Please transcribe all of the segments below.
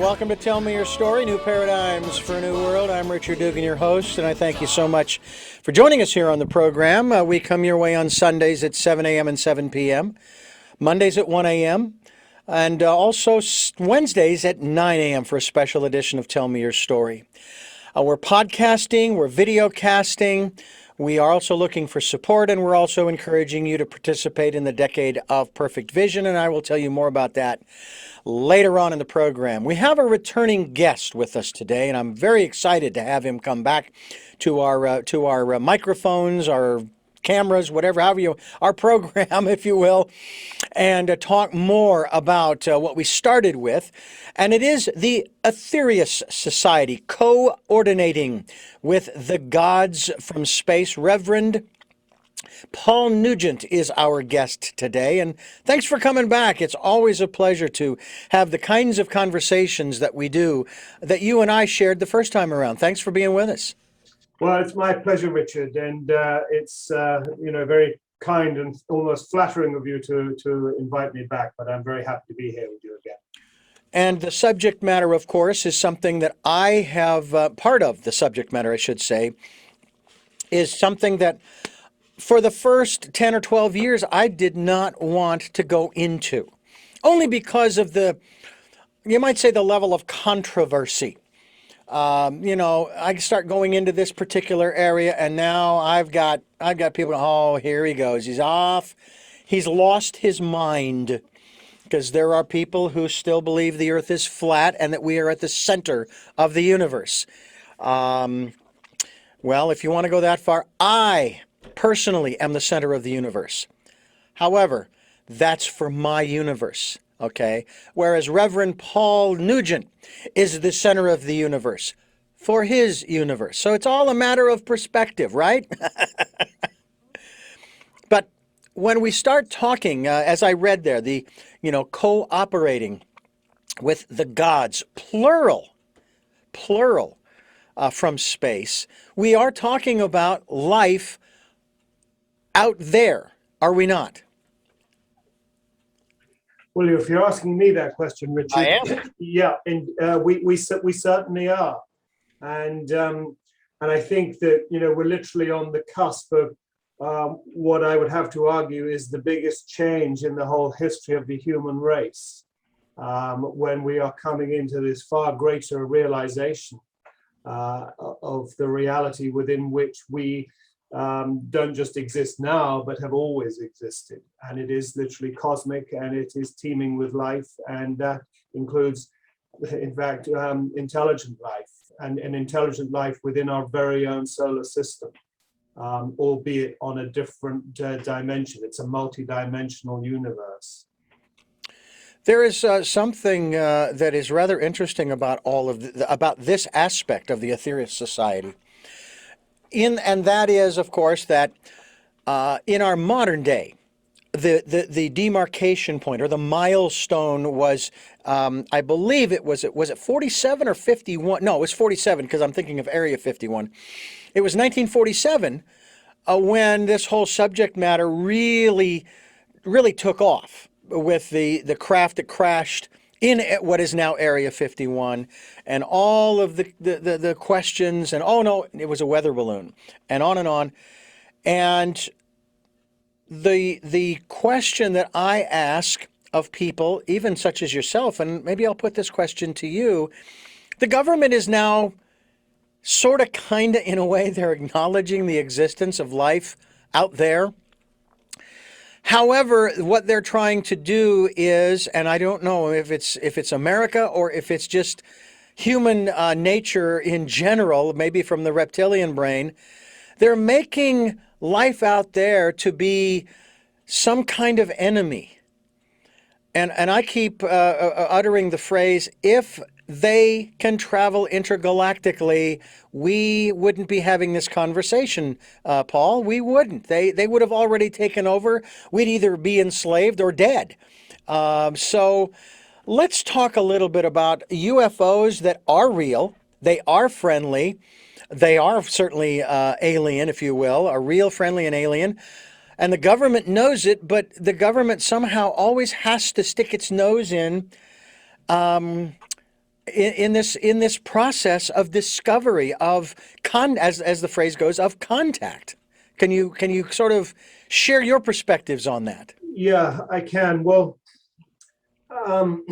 Welcome to Tell Me Your Story, New Paradigms for a New World. I'm Richard Dugan, your host, and I thank you so much for joining us here on the program. We come your way on Sundays at 7 a.m. and 7 p.m., Mondays at 1 a.m., and also Wednesdays at 9 a.m. for a special edition of Tell Me Your Story. We're podcasting, we're video casting. We are also looking for support, and we're also encouraging you to participate in the Decade of Perfect Vision, and I will tell you more about that later on in the program. We have a returning guest with us today, and I'm very excited to have him come back to our microphones, our cameras, whatever, however you, our program, if you will, and talk more about what we started with. And it is the Aetherius Society, coordinating with the gods from space. Reverend Paul Nugent is our guest today, and thanks for coming back. It's always a pleasure to have the kinds of conversations that we do that you and I shared the first time around. Thanks for being with us. Well, it's my pleasure, Richard, and it's very kind and almost flattering of you to invite me back, but I'm very happy to be here with you again. And the subject matter, of course, is something that I have, part of the subject matter, I should say, is something that for the first 10 or 12 years, I did not want to go into, only because of you might say, the level of controversy. I start going into this particular area, and now I've got people, oh, here he goes. He's off. He's lost his mind, because there are people who still believe the earth is flat and that we are at the center of the universe. Well, if you want to go that far, I personally am the center of the universe. However, that's for my universe. Okay, whereas Reverend Paul Nugent is the center of the universe for his universe. So it's all a matter of perspective, right? But when we start talking, as I read there, cooperating with the gods, plural, from space, we are talking about life out there, are we not? Well, if you're asking me that question, Richard, I am. Yeah, and we certainly are, and I think that we're literally on the cusp of what I would have to argue is the biggest change in the whole history of the human race, when we are coming into this far greater realization of the reality within which we don't just exist now, but have always existed. And it is literally cosmic, and it is teeming with life, and that includes, in fact, intelligent life, and an intelligent life within our very own solar system, albeit on a different dimension. It's a multi-dimensional universe. There is something that is rather interesting about about this aspect of the Aetherius Society. And that is, of course, that in our modern day, the demarcation point or the milestone was, I believe was it 47 or 51? No, it was 47, because I'm thinking of Area 51. It was 1947 when this whole subject matter really took off with the craft that crashed in what is now Area 51, and all of the questions, and oh no, it was a weather balloon, and on and on. And the question that I ask of people, even such as yourself, and maybe I'll put this question to you, the government is now sort of, kind of, in a way, they're acknowledging the existence of life out there. However, what they're trying to do is, and I don't know if it's America or if it's just human nature in general, maybe from the reptilian brain, they're making life out there to be some kind of enemy. And I keep uttering the phrase, if they can travel intergalactically, we wouldn't be having this conversation, Paul. We wouldn't. They would have already taken over. We'd either be enslaved or dead. So let's talk a little bit about UFOs that are real. They are friendly. They are certainly alien, if you will, are real, friendly, and alien. And the government knows it, but the government somehow always has to stick its nose in in this process of discovery of as the phrase goes, of contact. Can you sort of share your perspectives on that? Yeah, I can. Well, um,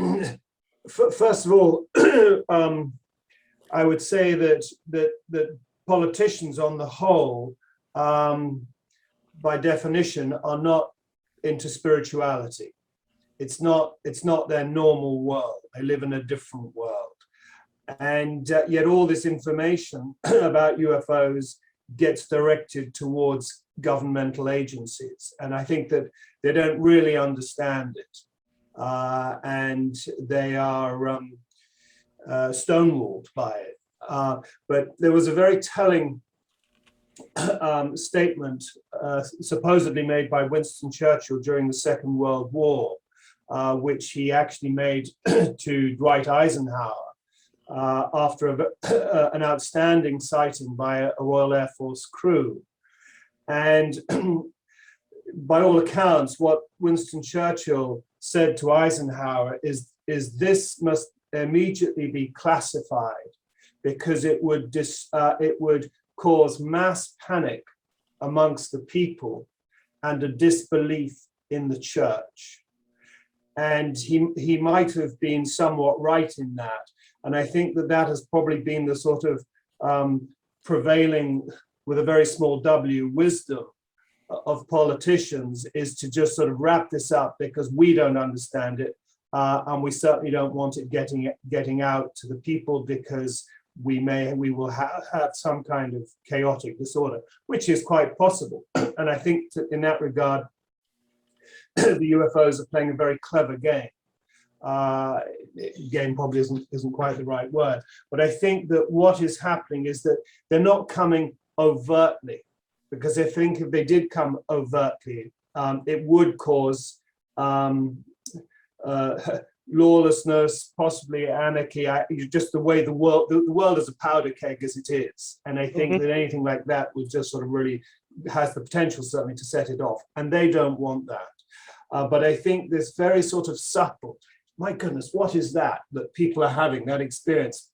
first of all, I would say that politicians, on the whole, by definition, are not into spirituality. It's not their normal world. They live in a different world, and yet all this information about UFOs gets directed towards governmental agencies, and I think that they don't really understand it, and they are stonewalled by it. But there was a very telling statement supposedly made by Winston Churchill during the Second World War, which he actually made to Dwight Eisenhower after an outstanding sighting by a Royal Air Force crew. And by all accounts, what Winston Churchill said to Eisenhower is this must immediately be classified, because it would cause mass panic amongst the people and a disbelief in the church. And he might have been somewhat right in that. And I think that has probably been the sort of prevailing, with a very small w, wisdom of politicians, is to just sort of wrap this up because we don't understand it. And we certainly don't want it getting out to the people, because we will have some kind of chaotic disorder, which is quite possible. And I think that in that regard, the UFOs are playing a very clever game. Game probably isn't quite the right word, but I think that what is happening is that they're not coming overtly, because I think if they did come overtly, it would cause lawlessness, possibly anarchy, just the way the world is a powder keg as it is. And I think that anything like that would just sort of really has the potential certainly to set it off. And they don't want that. But I think this very sort of subtle, my goodness, what is that people are having, that experience,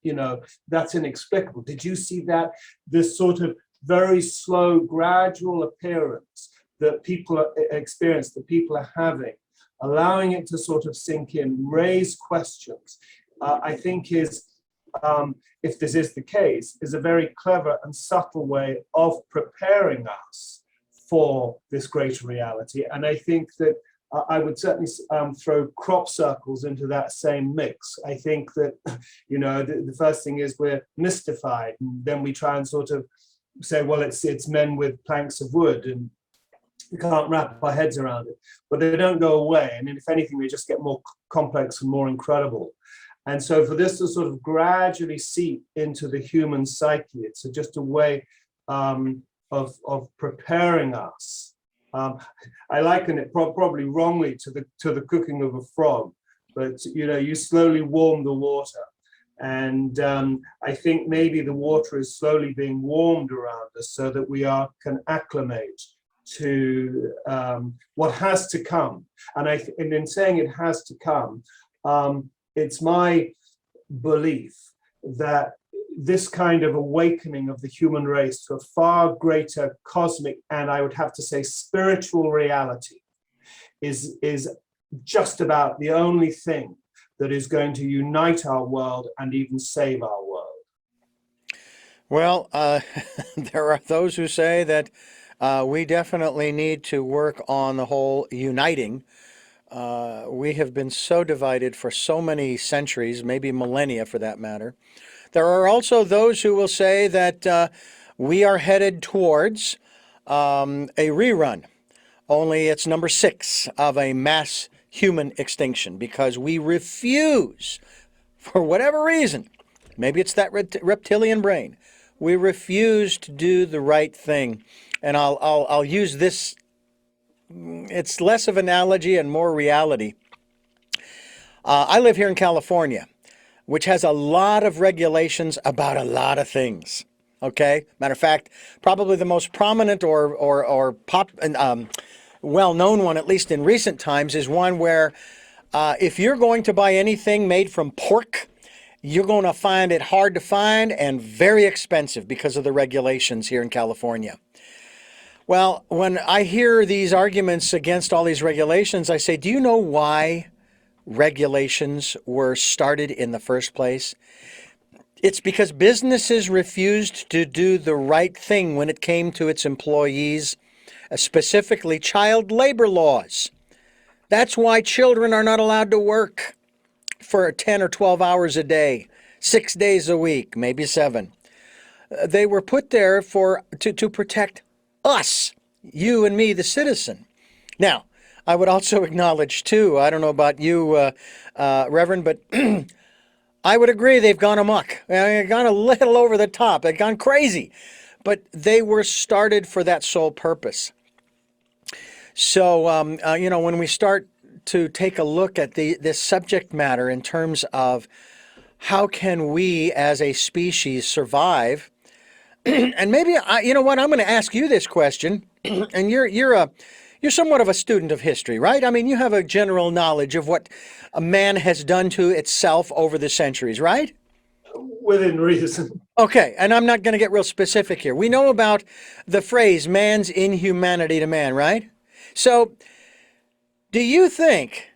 that's inexplicable. Did you see that? This sort of very slow, gradual appearance that people experience, that people are having, allowing it to sort of sink in, raise questions, I think is, if this is the case, is a very clever and subtle way of preparing us for this greater reality. And I think that I would certainly throw crop circles into that same mix. I think that, the first thing is we're mystified, and then we try and sort of say, well, it's men with planks of wood, and we can't wrap our heads around it. But they don't go away. I mean, if anything, they just get more complex and more incredible. And so for this to sort of gradually seep into the human psyche, it's just a way of preparing us. I liken it probably wrongly to the cooking of a frog, but you slowly warm the water, and I think maybe the water is slowly being warmed around us so that we can acclimate to what has to come. And in saying it has to come, it's my belief that this kind of awakening of the human race to a far greater cosmic, and I would have to say spiritual reality, is just about the only thing that is going to unite our world and even save our world. Well, there are those who say that we definitely need to work on the whole uniting. We have been so divided for so many centuries, maybe millennia for that matter. There are also those who will say that we are headed towards a rerun, only it's number 6 of a mass human extinction, because we refuse, for whatever reason, maybe it's that reptilian brain, we refuse to do the right thing. And I'll use this, it's less of analogy and more reality. I live here in California, which has a lot of regulations about a lot of things. Okay? Matter of fact, probably the most prominent or well-known one, at least in recent times, is one where if you're going to buy anything made from pork you're going to find it hard to find and very expensive because of the regulations here in California. Well, when I hear these arguments against all these regulations, I say, do you know why regulations were started in the first place? It's because businesses refused to do the right thing when it came to its employees, specifically child labor laws. That's why children are not allowed to work for 10 or 12 hours a day, 6 days a week, maybe 7. They were put there to protect us, you and me, the citizen. Now, I would also acknowledge too, I don't know about you, Reverend, but I would agree they've gone amok. They've gone a little over the top. They've gone crazy. But they were started for that sole purpose. So, when we start to take a look at this subject matter in terms of how can we as a species survive, and maybe you know what, I'm going to ask you this question, and you're somewhat of a student of history, right? I mean, you have a general knowledge of what a man has done to itself over the centuries, right? Within reason. Okay, and I'm not going to get real specific here. We know about the phrase man's inhumanity to man, right? So, do you think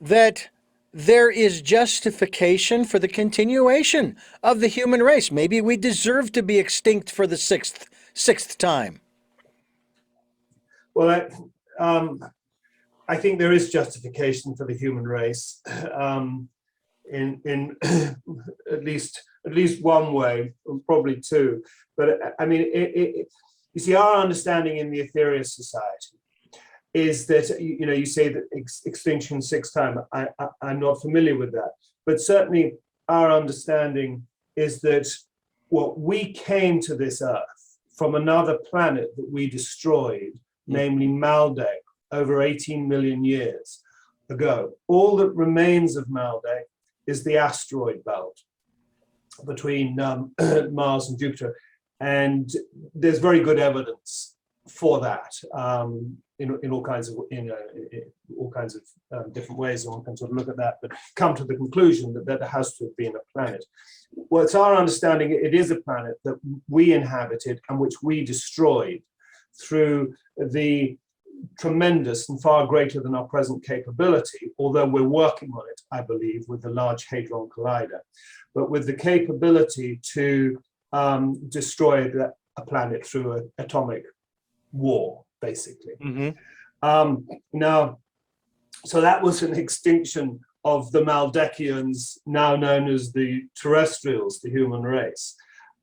that there is justification for the continuation of the human race? Maybe we deserve to be extinct for the sixth time. Well, I think there is justification for the human race, in at least one way, probably two. But I mean, you see, our understanding in the Aetherius Society is that, you say that extinction 6 times. I'm not familiar with that, but certainly our understanding is that we came to this earth from another planet that we destroyed, namely Maldek, over 18 million years ago. All that remains of Maldek is the asteroid belt between Mars and Jupiter, and there's very good evidence for that in all kinds of different ways, and one can sort of look at that, but come to the conclusion that there has to have been a planet. Well, it's our understanding it is a planet that we inhabited and which we destroyed through the tremendous and far greater than our present capability, although we're working on it, I believe, with the Large Hadron Collider, but with the capability to destroy a planet through an atomic war, basically. Now, so that was an extinction of the Maldekians, now known as the terrestrials, the human race.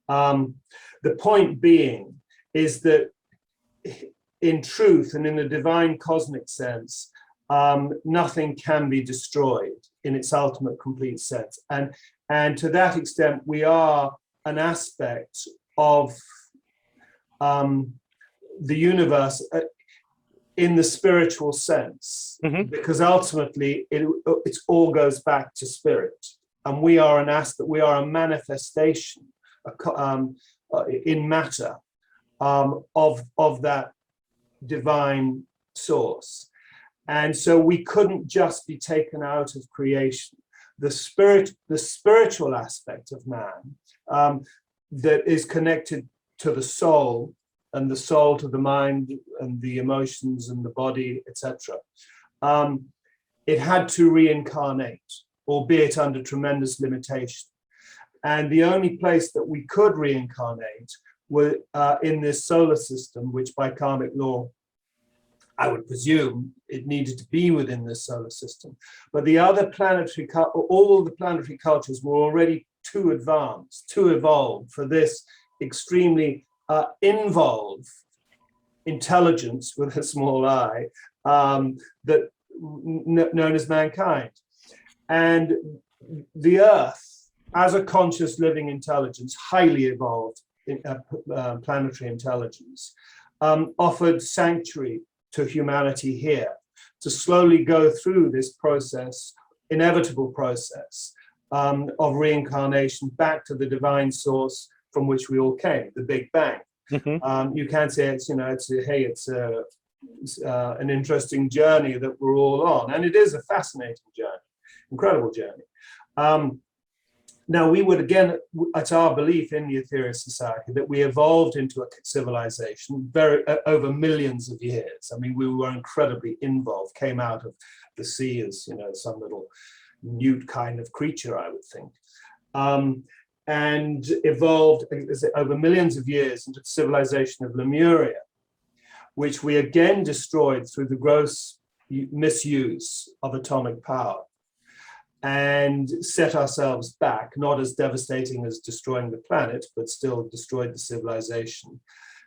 The point being is that in truth and in a divine cosmic sense, nothing can be destroyed in its ultimate complete sense. And to that extent, we are an aspect of the universe in the spiritual sense, because ultimately it all goes back to spirit, and we are an aspect, we are a manifestation in matter of that divine source. And so we couldn't just be taken out of creation. The spiritual aspect of man that is connected to the soul, and the soul to the mind and the emotions and the body, etc. It had to reincarnate, albeit under tremendous limitation. And the only place that we could reincarnate were in this solar system, which by karmic law, I would presume it needed to be within this solar system. But the other all the planetary cultures were already too advanced, too evolved for this extremely involved intelligence with a small I, that known as mankind. And the Earth, as a conscious living intelligence, highly evolved planetary intelligence, offered sanctuary to humanity here to slowly go through this process, inevitable process of reincarnation back to the divine source from which we all came, the Big Bang. You can say it's an interesting journey that we're all on, and it is a fascinating journey, incredible journey. Now, we would again, it's our belief in the Aetherius Society that we evolved into a civilization over millions of years. I mean, we were incredibly involved, came out of the sea as, some little newt kind of creature, I would think, and evolved over millions of years into the civilization of Lemuria, which we again destroyed through the gross misuse of atomic power, and set ourselves back, not as devastating as destroying the planet, but still destroyed the civilization.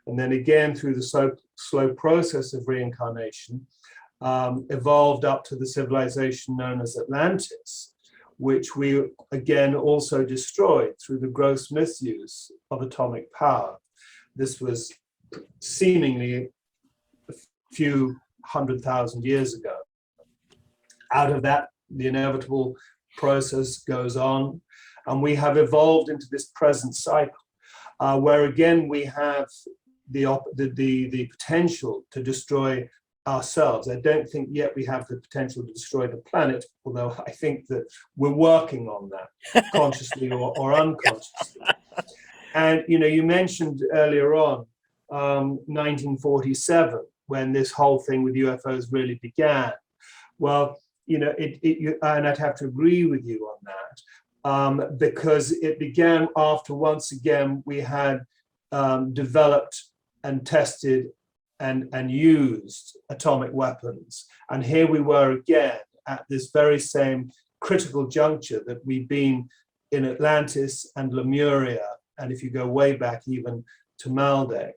And then again, through the slow process of reincarnation, evolved up to the civilization known as Atlantis, which we again also destroyed through the gross misuse of atomic power. This was seemingly a few 100,000 years ago. Out of that, the inevitable process goes on, and we have evolved into this present cycle, where again we have the potential to destroy ourselves. I don't think yet we have the potential to destroy the planet, although I think that we're working on that, consciously or unconsciously. And you mentioned earlier on 1947, when this whole thing with UFOs really began. Well, and I'd have to agree with you on that, because it began after, once again, we had developed and tested and used atomic weapons. And here we were again at this very same critical juncture that we've been in Atlantis and Lemuria, and if you go way back even to Maldek.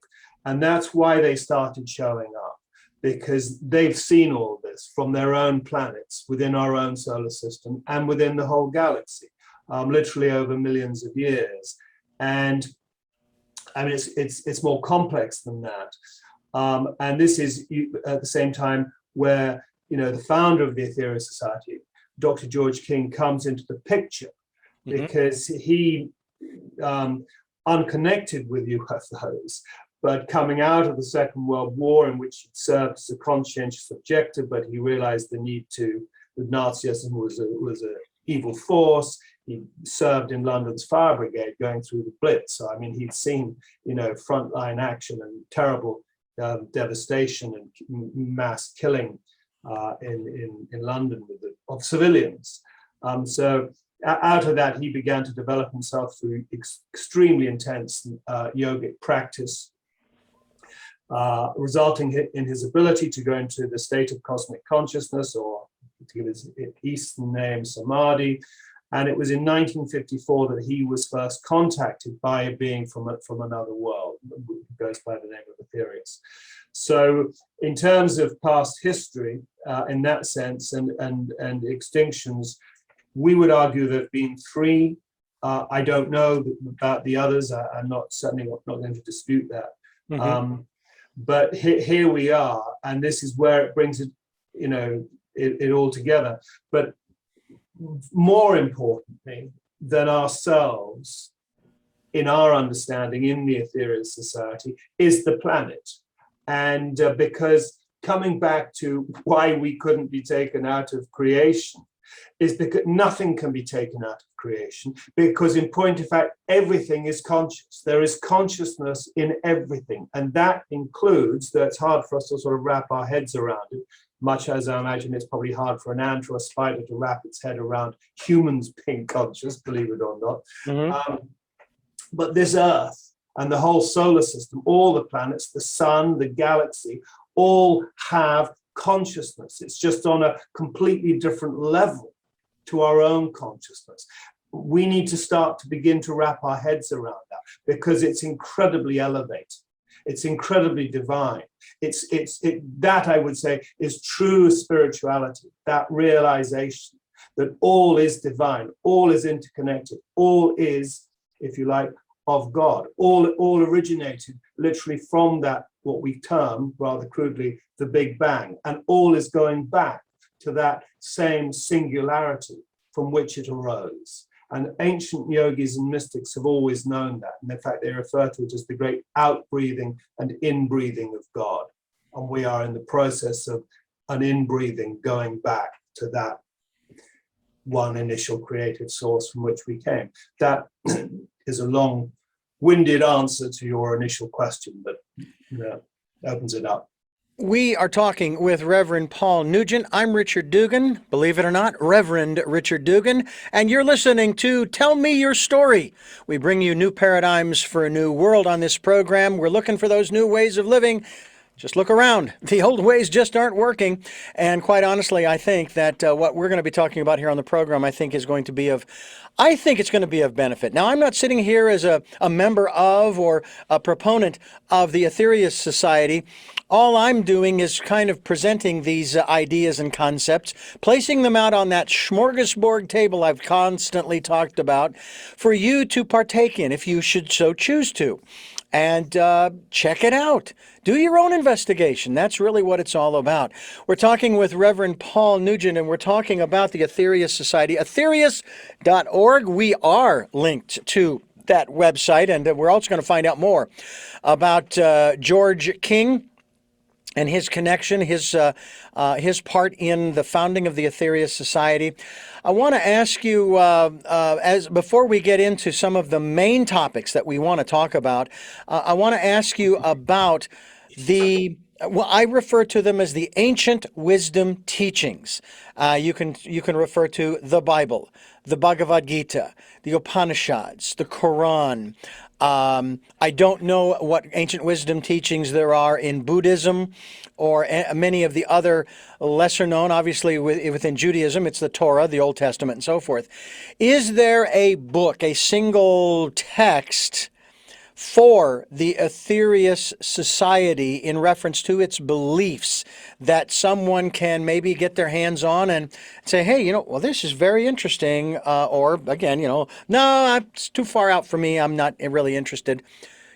And that's why they started showing up, because they've seen all this from their own planets within our own solar system and within the whole galaxy, literally over millions of years. And I mean, it's more complex than that. And this is at the same time where, the founder of the Aetherius Society, Dr. George King, comes into the picture, because he, unconnected with UFOs, but coming out of the Second World War, in which he served as a conscientious objector, but he realized the need that Nazism was an evil force. He served in London's fire brigade going through the Blitz. So, I mean, he'd seen, frontline action and terrible devastation and mass killing in London of civilians. So out of that, he began to develop himself through extremely intense yogic practice, resulting in his ability to go into the state of cosmic consciousness, or to give his Eastern name, Samadhi. And it was in 1954 that he was first contacted by a being from another world, who goes by the name of Aetherius. So in terms of past history, in that sense, and extinctions, we would argue there have been three. I don't know about the others. I'm certainly not going to dispute that. But here we are, and this is where it brings it, it all together. But more importantly than ourselves, in our understanding in the Aetherius Society, is the planet. And because coming back to why we couldn't be taken out of creation, is because nothing can be taken out of creation, because in point of fact, everything is conscious. There is consciousness in everything. And that includes, that it's hard for us to sort of wrap our heads around it, much as I imagine it's probably hard for an ant or a spider to wrap its head around humans being conscious, believe it or not. But this Earth and the whole solar system, all the planets, the sun, the galaxy, all have consciousness. It's just on a completely different level to our own consciousness. We need to begin to wrap our heads around that, because it's incredibly elevated. It's incredibly divine. That, I would say, is true spirituality, that realization that all is divine, all is interconnected, all is, if you like, of God, all originated literally from that, what we term rather crudely, the Big Bang, and all is going back to that same singularity from which it arose. And ancient yogis and mystics have always known that. And in fact, they refer to it as the great outbreathing and inbreathing of God. And we are in the process of an inbreathing going back to that one initial creative source from which we came. That is a long-winded answer to your initial question, but opens it up. We are talking with Reverend Paul Nugent. I'm Richard Dugan, believe it or not, Reverend Richard Dugan, and you're listening to Tell Me Your Story. We bring you new paradigms for a new world on this program. We're looking for those new ways of living. Just look around. The old ways just aren't working. And quite honestly, I think that what we're going to be talking about here on the program, I think it's going to be of benefit. Now, I'm not sitting here as a member of or a proponent of the Aetherius Society. All I'm doing is kind of presenting these ideas and concepts, placing them out on that smorgasbord table I've constantly talked about for you to partake in if you should so choose to. And check it out. Do your own investigation. That's really what it's all about. We're talking with Reverend Paul Nugent, and we're talking about the Aetherius Society, Aetherius.org. We are linked to that website, and we're also going to find out more about George King and his connection, his part in the founding of the Aetherius Society. I want to ask you, as before we get into some of the main topics that we want to talk about, I want to ask you about I refer to them as the ancient wisdom teachings. You can refer to the Bible, the Bhagavad Gita, the Upanishads, the Quran. I don't know what ancient wisdom teachings there are in Buddhism or many of the other lesser known. Obviously, within Judaism, it's the Torah, the Old Testament, and so forth. Is there a book, a single text for the Aetherius Society in reference to its beliefs that someone can maybe get their hands on and say, hey, well, this is very interesting, or again, no, it's too far out for me, I'm not really interested,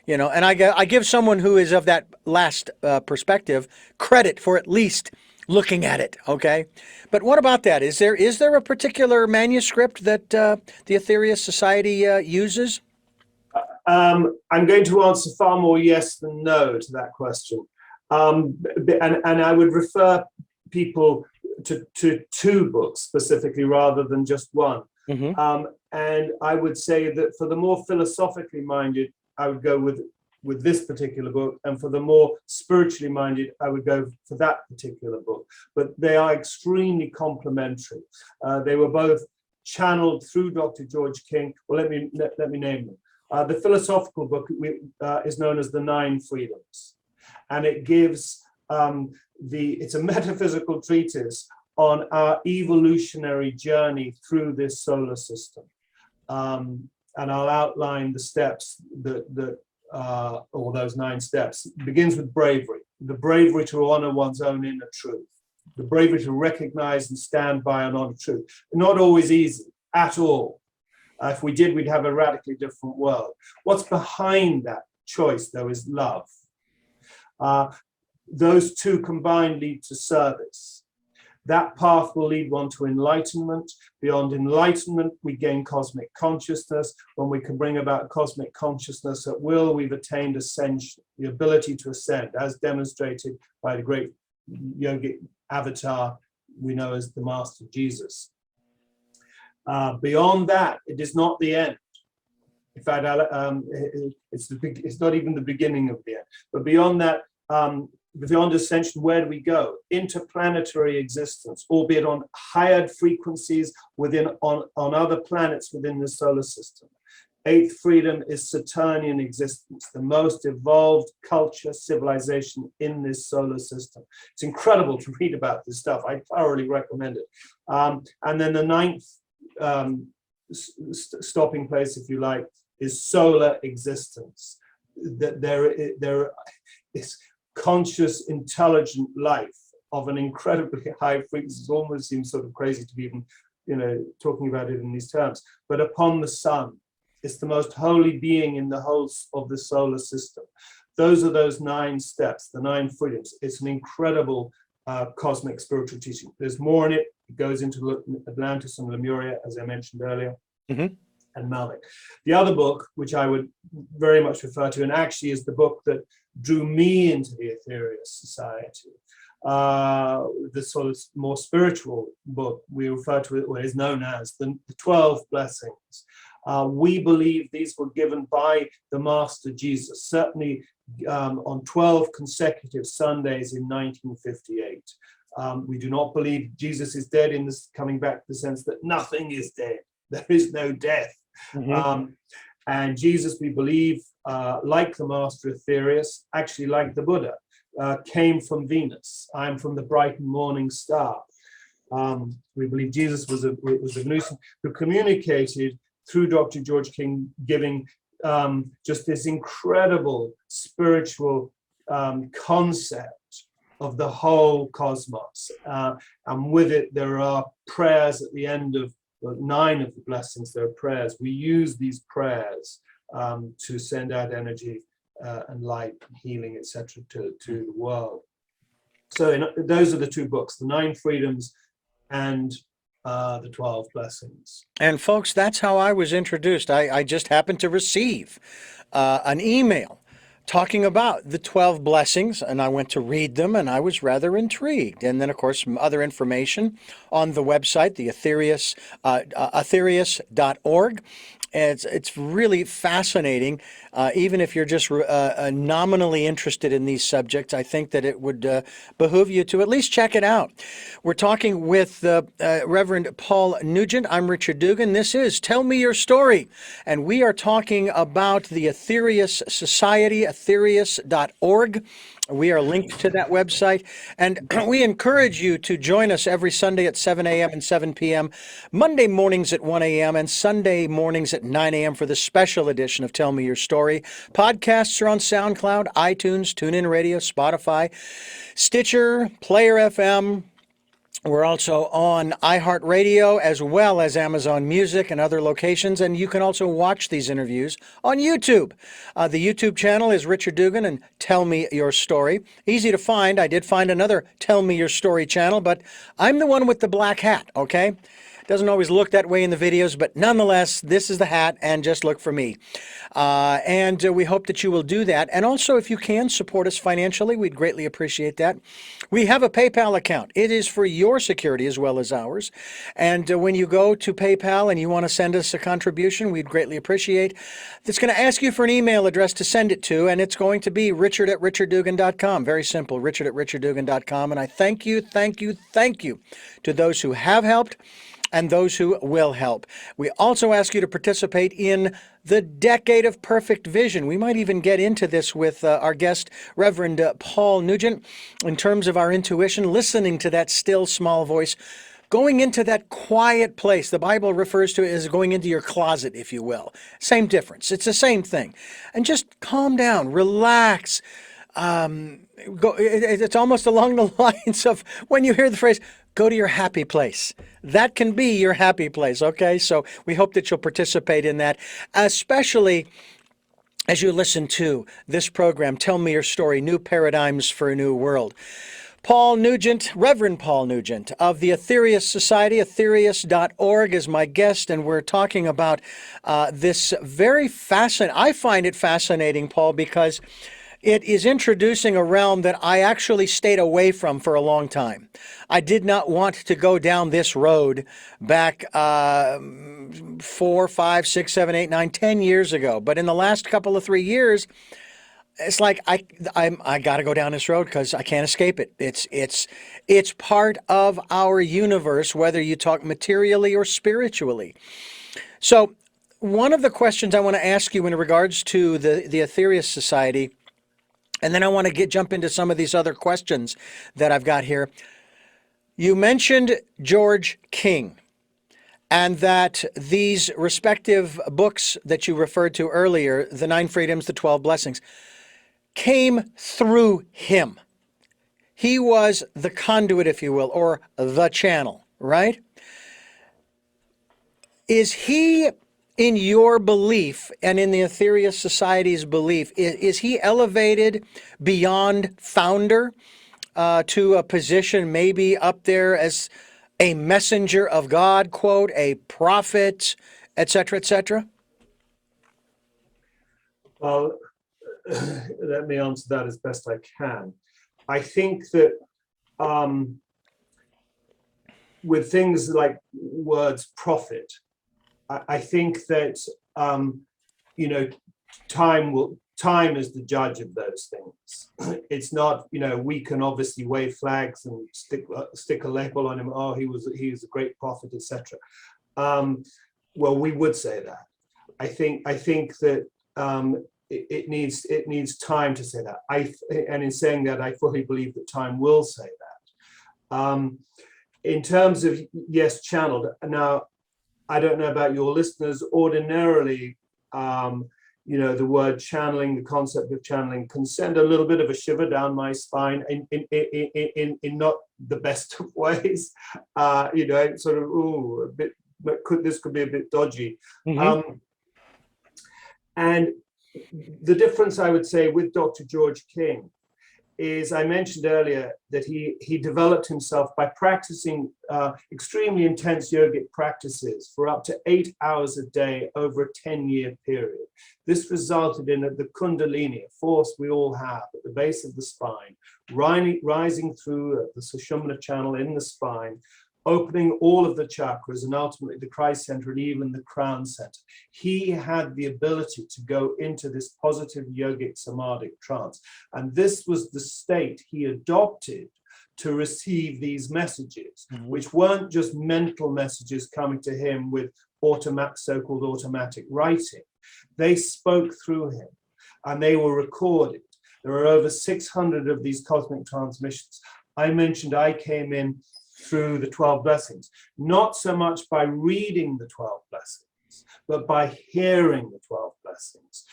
and I give someone who is of that last perspective credit for at least looking at it, okay? But what about that? Is there a particular manuscript that the Aetherius Society uses? I'm going to answer far more yes than no to that question. And I would refer people to two books specifically rather than just one. Mm-hmm. And I would say that for the more philosophically minded, I would go with this particular book, and for the more spiritually minded, I would go for that particular book. But they are extremely complementary. They were both channeled through Dr. George King. Well, let me name them. The philosophical book is known as The Nine Freedoms, and it gives it's a metaphysical treatise on our evolutionary journey through this solar system, and I'll outline the steps or those 9 steps. It begins with bravery, the bravery to honor one's own inner truth, the bravery to recognize and stand by an honor truth. Not always easy at all. If we did, we'd have a radically different world. What's behind that choice, though, is love. Those two combined lead to service. That path will lead one to enlightenment. Beyond enlightenment, we gain cosmic consciousness. When we can bring about cosmic consciousness at will, we've attained ascension, the ability to ascend, as demonstrated by the great yogic avatar we know as the Master Jesus. Beyond that, it is not the end. In fact, it's not even the beginning of the end. But beyond that, beyond ascension, where do we go? Interplanetary existence, albeit on higher frequencies on other planets within the solar system. 8th freedom is Saturnian existence, the most evolved culture, civilization in this solar system. It's incredible to read about this stuff. I thoroughly recommend it. And then the 9th stopping place, if you like, is solar existence. That there is conscious, intelligent life of an incredibly high frequency. It almost seems sort of crazy to be even, talking about it in these terms. But upon the sun, it's the most holy being in the whole of the solar system. Those are those 9 steps, the 9 freedoms. It's an incredible cosmic spiritual teaching. There's more in it. It goes into Atlantis and Lemuria, as I mentioned earlier, mm-hmm. and Malik. The other book, which I would very much refer to, and actually is the book that drew me into the Aetherius Society, the sort of more spiritual book, we refer to it, what is known as the 12 blessings. We believe these were given by the Master Jesus, certainly on 12 consecutive Sundays in 1958. We do not believe Jesus is dead in this, coming back to the sense that nothing is dead. There is no death. And Jesus, we believe, like the Master Aetherius, actually like the Buddha, came from Venus. I am from the bright and morning star. We believe Jesus was a Venusian who communicated through Dr. George King, giving just this incredible spiritual concept of the whole cosmos. And with it, there are prayers at the end of 9 of the blessings. There are prayers. We use these prayers to send out energy and light and healing, etc., to the world. So those are the 2 books, the 9 Freedoms and the 12 Blessings. And folks, that's how I was introduced. I just happened to receive an email talking about the 12 blessings, and I went to read them, and I was rather intrigued. And then, of course, some other information on the website, the Aetherius.org. It's really fascinating. Even if you're just nominally interested in these subjects, I think that it would behoove you to at least check it out. We're talking with Reverend Paul Nugent. I'm Richard Dugan. This is Tell Me Your Story. And we are talking about the Aetherius Society, Aetherius.org. We are linked to that website, and we encourage you to join us every Sunday at 7 a.m. and 7 p.m., Monday mornings at 1 a.m., and Sunday mornings at 9 a.m. for the special edition of Tell Me Your Story. Podcasts are on SoundCloud, iTunes, TuneIn Radio, Spotify, Stitcher, Player FM. We're also on iHeartRadio as well as Amazon Music and other locations, and you can also watch these interviews on YouTube. The YouTube channel is Richard Dugan and Tell Me Your Story. Easy to find. I did find another Tell Me Your Story channel, but I'm the one with the black hat, okay? Doesn't always look that way in the videos, but nonetheless, this is the hat, and just look for me. And we hope that you will do that. And also, if you can, support us financially. We'd greatly appreciate that. We have a PayPal account. It is for your security as well as ours. And when you go to PayPal and you want to send us a contribution, we'd greatly appreciate. It's going to ask you for an email address to send it to, and it's going to be richard@richarddugan.com. Very simple, richard@richarddugan.com. And I thank you to those who have helped and those who will help. We also ask you to participate in the Decade of Perfect Vision. We might even get into this with our guest, Reverend Paul Nugent, in terms of our intuition, listening to that still small voice, going into that quiet place. The Bible refers to it as going into your closet, if you will. Same difference. It's the same thing. And just calm down, relax. It's almost along the lines of when you hear the phrase, go to your happy place. That can be your happy place, okay? So we hope that you'll participate in that, especially as you listen to this program, Tell Me Your Story, New Paradigms for a New World. Paul Nugent, Reverend Paul Nugent of the Aetherius Society, Aetherius.org is my guest, and we're talking about this very fascinating, I find it fascinating, Paul, because it is introducing a realm that I actually stayed away from for a long time. I did not want to go down this road back 4, 5, 6, 7, 8, 9, 10 years ago. But in the last couple of 3 years, it's like I got to go down this road because I can't escape it. It's part of our universe, whether you talk materially or spiritually. So one of the questions I want to ask you in regards to the Aetherius Society, and then I want to jump into some of these other questions that I've got here. You mentioned George King, and that these respective books that you referred to earlier, the 9 Freedoms, the 12 Blessings, came through him. He was the conduit, if you will, or the channel, right? Is he, in your belief and in the Aetherius Society's belief, is he elevated beyond founder to a position maybe up there as a messenger of God, quote, a prophet, etc., etc.? Well, let me answer that as best I can. I think that with things like words prophet, I think that you know, time is the judge of those things. It's not, you know, we can obviously wave flags and stick a label on him. Oh, he was a great prophet, etc. Well, we would say that. I think that it needs time to say that. And in saying that, I fully believe that time will say that. In terms of, yes, channeled. Now, I don't know about your listeners. Ordinarily, you know, the word channeling, the concept of channeling, can send a little bit of a shiver down my spine in not the best of ways. You know, sort of, ooh, a bit. But this could be a bit dodgy. Mm-hmm. And the difference, I would say, with Dr. George King is, I mentioned earlier that he developed himself by practicing extremely intense yogic practices for up to 8 hours a day over a 10-year period. This resulted in the Kundalini, a force we all have at the base of the spine, rising through the Sushumna channel in the spine, opening all of the chakras and ultimately the Christ center and even the crown center. He had the ability to go into this positive yogic somatic trance. And this was the state he adopted to receive these messages, which weren't just mental messages coming to him with so-called automatic writing. They spoke through him and they were recorded. There are over 600 of these cosmic transmissions. I mentioned I came in through the 12 blessings, not so much by reading the 12 blessings, but by hearing the 12 blessings.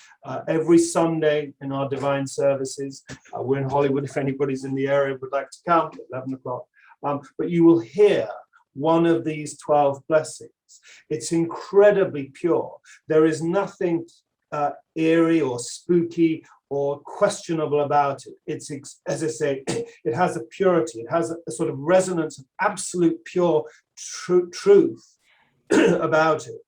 Every Sunday in our divine services, we're in Hollywood, if anybody's in the area would like to come, at 11 o'clock, but you will hear one of these 12 blessings. It's incredibly pure. There is nothing eerie or spooky or questionable about it. It's, as I say, it has a purity, it has a sort of resonance of absolute pure truth about it.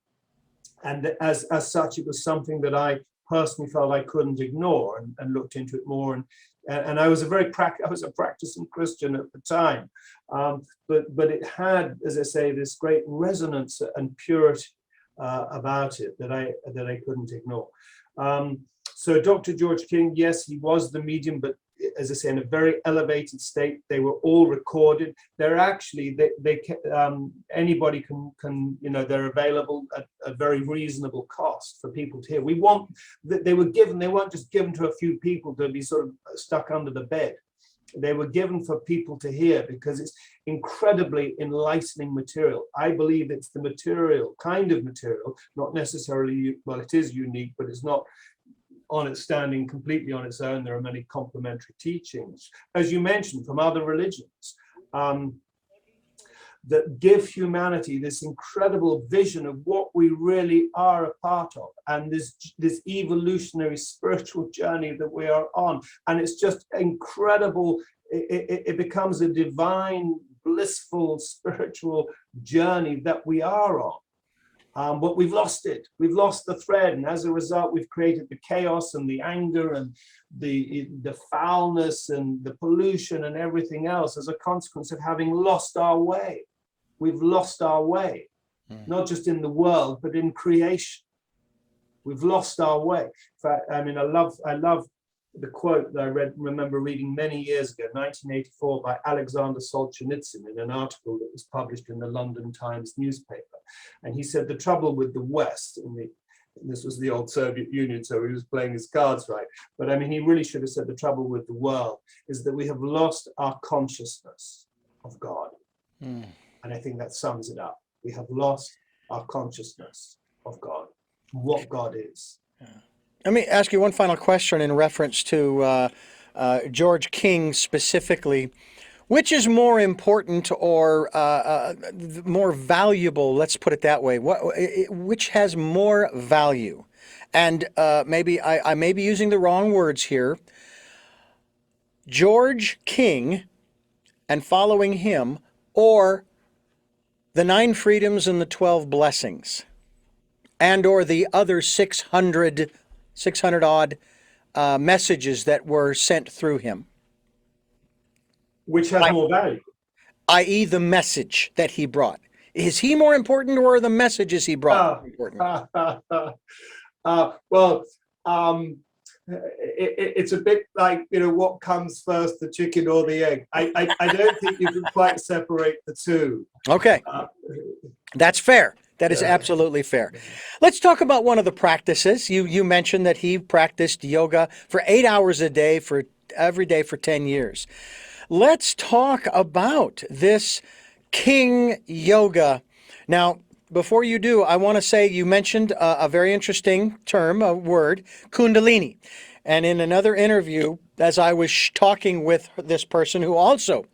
And as such, it was something that I personally felt I couldn't ignore and looked into it more. And I was a practicing Christian at the time, but it had, as I say, this great resonance and purity about it that I couldn't ignore. So Dr. George King, yes, he was the medium, but as I say, in a very elevated state. They were all recorded. They're actually, anybody can, you know, they're available at a very reasonable cost for people to hear. We want that they weren't just given to a few people to be sort of stuck under the bed. They were given for people to hear because it's incredibly enlightening material. I believe it's the kind of material, not necessarily, well, it is unique, but it's not standing completely on its own. There are many complementary teachings, as you mentioned, from other religions that give humanity this incredible vision of what we really are a part of, and this evolutionary spiritual journey that we are on. And it's just incredible. It becomes a divine, blissful, spiritual journey that we are on. But we've lost it. We've lost the thread, and as a result, we've created the chaos and the anger and the foulness and the pollution and everything else as a consequence of having lost our way. We've lost our way, not just in the world, but in creation. We've lost our way. In fact, I mean, I love the quote that I remember reading many years ago, 1984, by Alexander Solzhenitsyn in an article that was published in the London Times newspaper. And he said, the trouble with the West, this was the old Soviet Union, so he was playing his cards right. But I mean, he really should have said the trouble with the world is that we have lost our consciousness of God. And I think that sums it up. We have lost our consciousness of God, what God is. Let me ask you one final question in reference to George King specifically. Which is more important or more valuable, let's put it that way, which has more value? And maybe I may be using the wrong words here. George King and following him, or the 9 freedoms and the 12 blessings, and or the other 600 odd messages that were sent through him? which has more value. i.e., the message that he brought. Is he more important, or are the messages he brought more important? Well, it's a bit like, what comes first, the chicken or the egg? I don't think you can quite separate the two. Okay, that's fair. That is Yeah. absolutely fair. Let's talk about one of the practices. You mentioned that he practiced yoga for 8 hours a day for every day for 10 years. Let's talk about this King Yoga. Now, before you do, I want to say you mentioned a very interesting term, a word, Kundalini. And in another interview, as I was talking with this person who also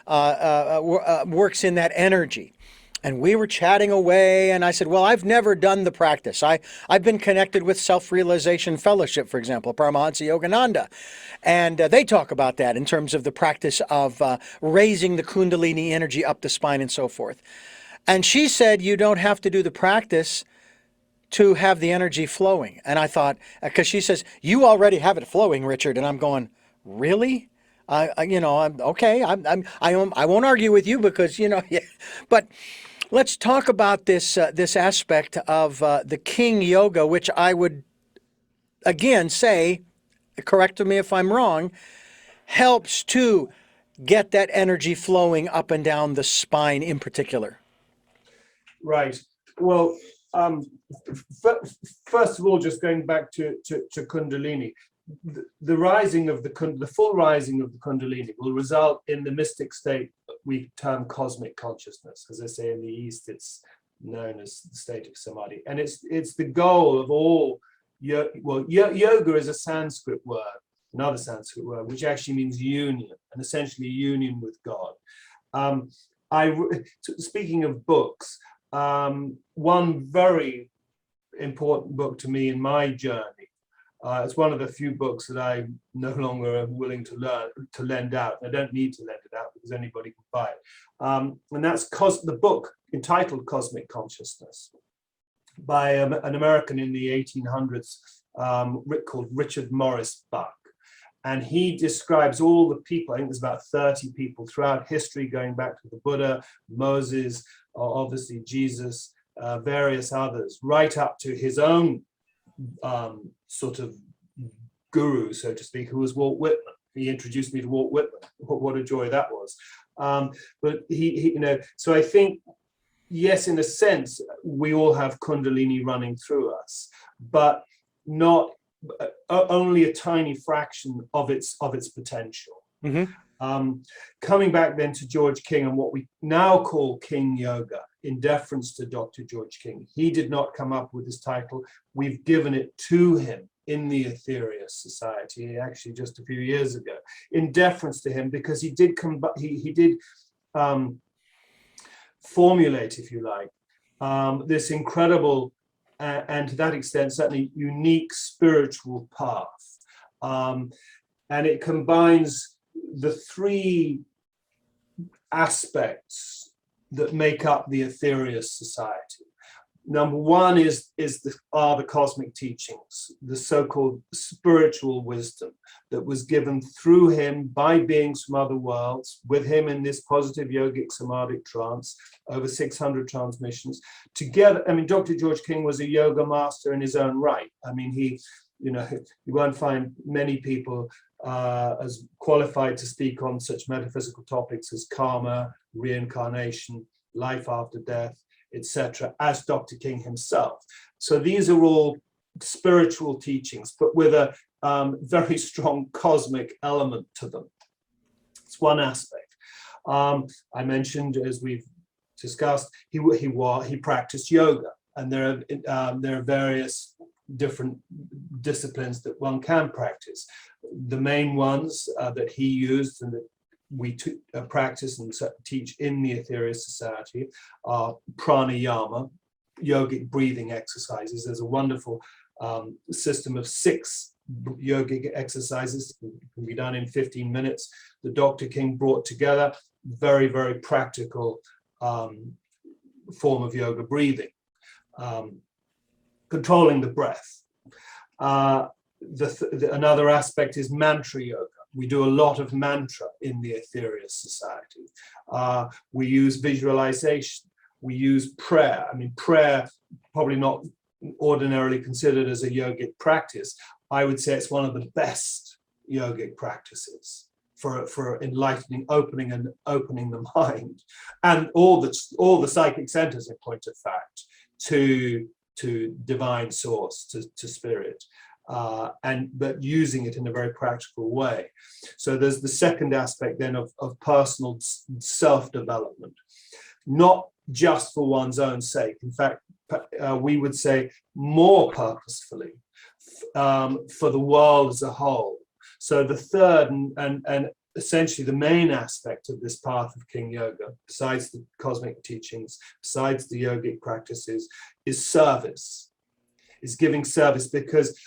works in that energy, and we were chatting away, and I said, well, I've never done the practice. I've been connected with Self-Realization Fellowship, for example, Paramahansa Yogananda. And they talk about that in terms of the practice of raising the Kundalini energy up the spine and so forth. And she said, you don't have to do the practice to have the energy flowing. And I thought, because she says, you already have it flowing, Richard. And I'm going, really? I'm okay. I won't argue with you because, yeah. But let's talk about this aspect of the King Yoga, which I would again say, correct me if I'm wrong, helps to get that energy flowing up and down the spine in particular. Right. Well, first of all, just going back to Kundalini, the rising of the full rising of the Kundalini will result in the mystic state we term cosmic consciousness. As I say, in the East, it's known as the state of samadhi, and it's the goal of all. Yoga is a Sanskrit word, another Sanskrit word, which actually means union, and essentially union with God. Speaking of books, one very important book to me in my journey. It's one of the few books that I no longer am willing to lend out. I don't need to lend it out because anybody can buy it. And that's the book entitled Cosmic Consciousness by an American in the 1800s called Richard Morris Buck. And he describes all the people, I think there's about 30 people throughout history, going back to the Buddha, Moses, obviously Jesus, various others, right up to his own sort of guru, so to speak, who was Walt Whitman. He introduced me to Walt Whitman. What a joy that was. But he, so I think, yes, in a sense, we all have Kundalini running through us, but not only a tiny fraction of its potential. Mm-hmm. Coming back then to George King and what we now call King Yoga, in deference to Dr. George King. He did not come up with this title. We've given it to him in the Aetherius Society, actually just a few years ago, in deference to him, because he did formulate, if you like, this incredible and to that extent certainly unique spiritual path, and it combines the three aspects that make up the Aetherius Society. Number one are the cosmic teachings, the so-called spiritual wisdom that was given through him by beings from other worlds, with him in this positive yogic somatic trance, over 600 transmissions. Together, I mean, Dr. George King was a yoga master in his own right. I mean, you won't find many people as qualified to speak on such metaphysical topics as karma, reincarnation, life after death, etc., as Dr. King himself. So these are all spiritual teachings, but with a very strong cosmic element to them. It's one aspect. I mentioned, as we've discussed, he practiced yoga, and there are various different disciplines that one can practice. The main ones that he used and that we practice and teach in the Aetherius Society are pranayama, yogic breathing exercises. There's a wonderful system of 6 yogic exercises that can be done in 15 minutes. The Dr. King brought together very, very practical form of yoga breathing, controlling the breath. Another aspect is mantra yoga. We do a lot of mantra in the Aetherius Society. We use visualization. We use prayer. I mean, prayer, probably not ordinarily considered as a yogic practice. I would say it's one of the best yogic practices for enlightening, opening the mind, and all the psychic centers, in point of fact, to divine source, to spirit, but using it in a very practical way. So there's the second aspect then of personal self-development, not just for one's own sake. In fact, we would say more purposefully, for the world as a whole. So the third and essentially the main aspect of this path of King Yoga, besides the cosmic teachings, besides the yogic practices, is service, is giving service, because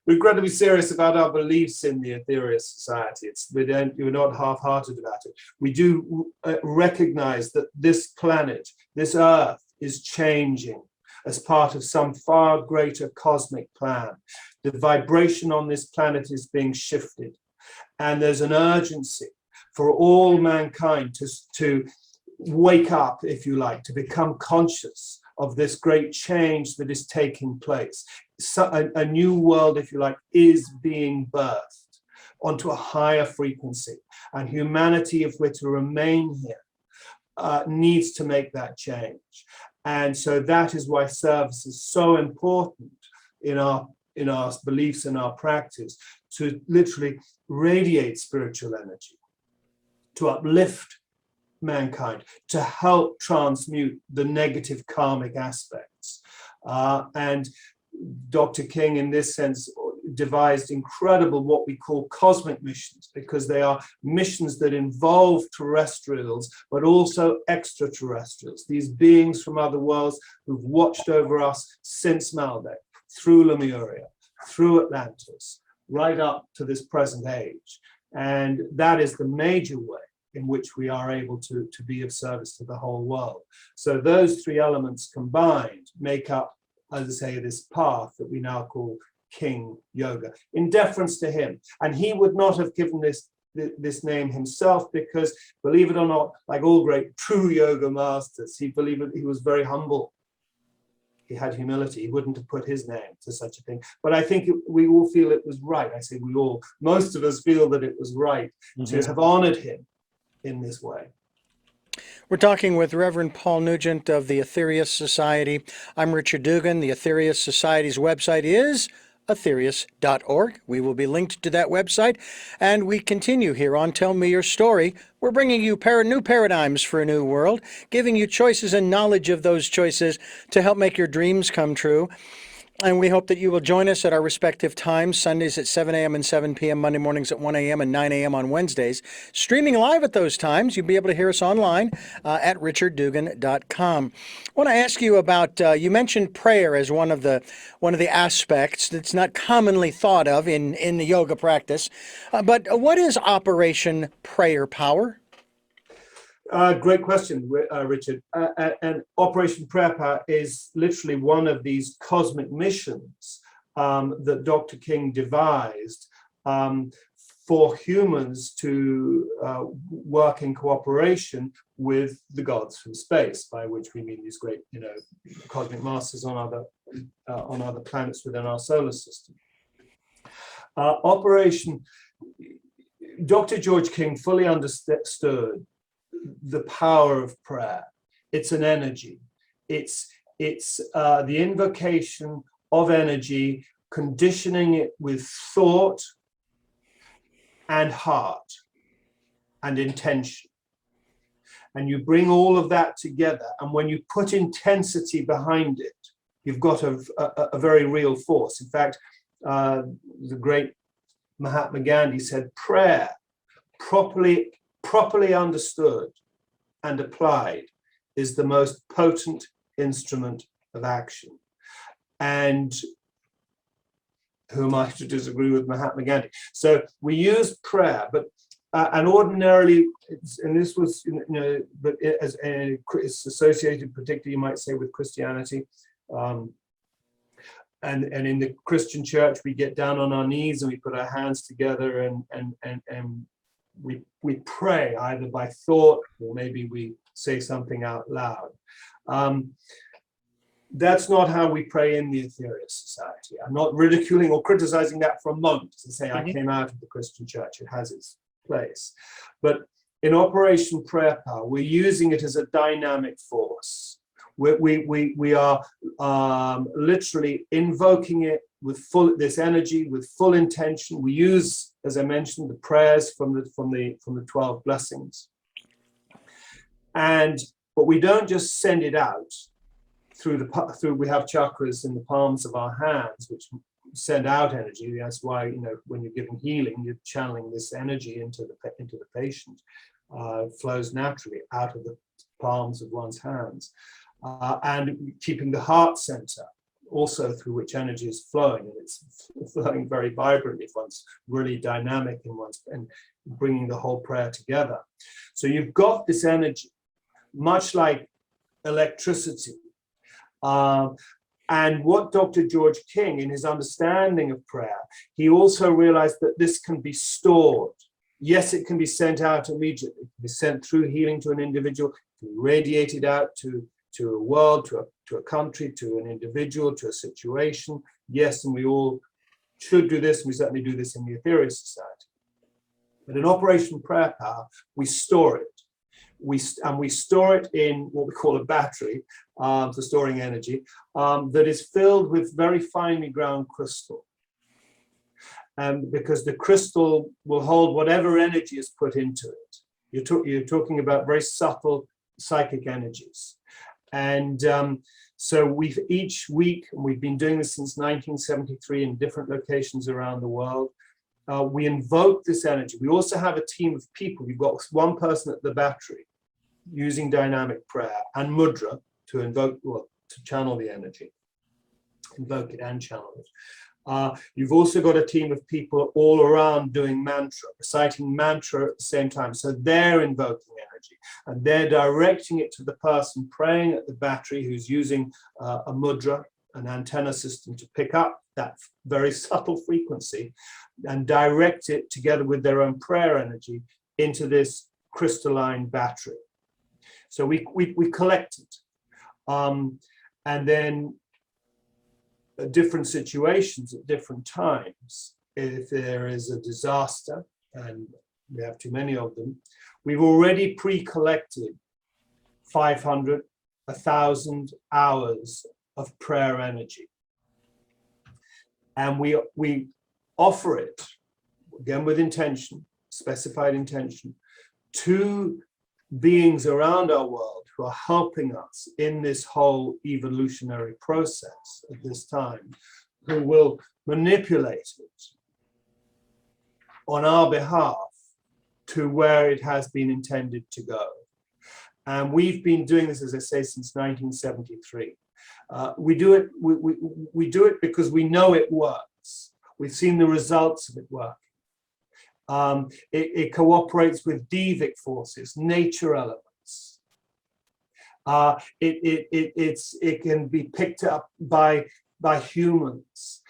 we've got to be serious about our beliefs in the Aetherius Society. We're not half-hearted about it. We do recognize that this planet, this Earth, is changing as part of some far greater cosmic plan. The vibration on this planet is being shifted, and there's an urgency for all mankind to wake up, if you like, to become conscious of this great change that is taking place. So a new world, if you like, is being birthed onto a higher frequency, and humanity, if we're to remain here, needs to make that change. And so that is why service is so important in our beliefs and our practice, to literally radiate spiritual energy, to uplift mankind, to help transmute the negative karmic aspects. And Dr. King, in this sense, devised incredible what we call cosmic missions, because they are missions that involve terrestrials, but also extraterrestrials, these beings from other worlds who've watched over us since Maldek, through Lemuria, through Atlantis, right up to this present age. And that is the major way in which we are able to be of service to the whole world. So those three elements combined make up, as I say, this path that we now call King Yoga, in deference to him. And he would not have given this name himself, because, believe it or not, like all great true yoga masters, he was very humble. He had humility. He wouldn't have put his name to such a thing. But I think we all feel it was right. I say we all, most of us feel that it was right to have honored him in this way. We're talking with Reverend Paul Nugent of the Aetherius Society. I'm Richard Dugan. The Aetherius Society's website is aetherius.org. We will be linked to that website. And we continue here on Tell Me Your Story. We're bringing you new paradigms for a new world, giving you choices and knowledge of those choices to help make your dreams come true. And we hope that you will join us at our respective times, Sundays at 7 a.m. and 7 p.m., Monday mornings at 1 a.m. and 9 a.m. on Wednesdays. Streaming live at those times, you'll be able to hear us online at richarddugan.com. I want to ask you about, you mentioned prayer as one of the aspects that's not commonly thought of in the yoga practice. But what is Operation Prayer Power? Great question, Richard. And Operation Prayer Power is literally one of these cosmic missions that Dr. King devised for humans to work in cooperation with the gods from space, by which we mean these great, cosmic masters on other planets within our solar system. Dr. George King fully understood the power of prayer. It's an energy. It's the invocation of energy, conditioning it with thought and heart and intention. And you bring all of that together, and when you put intensity behind it, you've got a very real force. In fact, the great Mahatma Gandhi said, prayer properly understood and applied is the most potent instrument of action. And who am I to disagree with Mahatma Gandhi? So we use prayer, but and ordinarily, and this was, but it's associated, particularly, you might say, with Christianity. and in the Christian church, we get down on our knees and we put our hands together and we pray either by thought or maybe we say something out loud. That's not how we pray in the Aetherius Society. I'm not ridiculing or criticizing that for a moment to say I came out of the Christian church. It has its place. But in Operation Prayer Power, we're using it as a dynamic force. We are literally invoking it with this energy, with full intention. We use, as I mentioned, the prayers from the 12 blessings. But we don't just send it out through we have chakras in the palms of our hands, which send out energy. That's why, when you're giving healing, you're channeling this energy into the patient. It flows naturally out of the palms of one's hands. And keeping the heart center also through which energy is flowing, and it's flowing very vibrantly if one's really dynamic and bringing the whole prayer together. So you've got this energy, much like electricity. And what Dr. George King, in his understanding of prayer, he also realized that this can be stored. Yes, it can be sent out immediately. It can be sent through healing to an individual, it can be radiated out to a world, to a country, to an individual, to a situation. Yes, and we all should do this, and we certainly do this in the Aetherius Society. But in Operation Prayer Power, we store it. We store it in what we call a battery for storing energy that is filled with very finely ground crystal. Because the crystal will hold whatever energy is put into it. You're talking about very subtle psychic energies. And so each week, and we've been doing this since 1973 in different locations around the world, we invoke this energy. We also have a team of people. We've got one person at the battery using dynamic prayer and mudra to invoke, to channel the energy, invoke it and channel it. You've also got a team of people all around doing mantra, reciting mantra at the same time. So they're invoking energy and they're directing it to the person praying at the battery who's using a mudra, an antenna system to pick up that very subtle frequency and direct it together with their own prayer energy into this crystalline battery. So we collect it. And then at different situations at different times, if there is a disaster, and we have too many of them, we've already pre-collected 500, 1,000 hours of prayer energy. And we offer it, again with intention, specified intention, to beings around our world who are helping us in this whole evolutionary process at this time, who will manipulate it on our behalf to where it has been intended to go. And we've been doing this, as I say, since 1973. We do it because we know it works. We've seen the results of it working. It cooperates with devic forces, nature elements. It can be picked up by humans.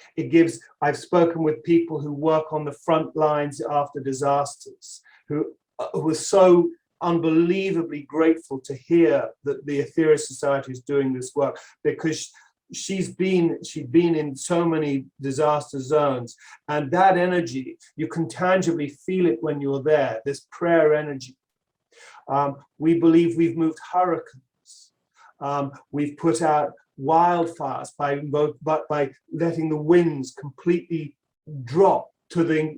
I've spoken with people who work on the front lines after disasters, who are so unbelievably grateful to hear that the Aetherius Society is doing this work, because she'd been in so many disaster zones, and that energy, you can tangibly feel it when you're there, this prayer energy. We believe we've moved hurricanes. We've put out wildfires by letting the winds completely drop to the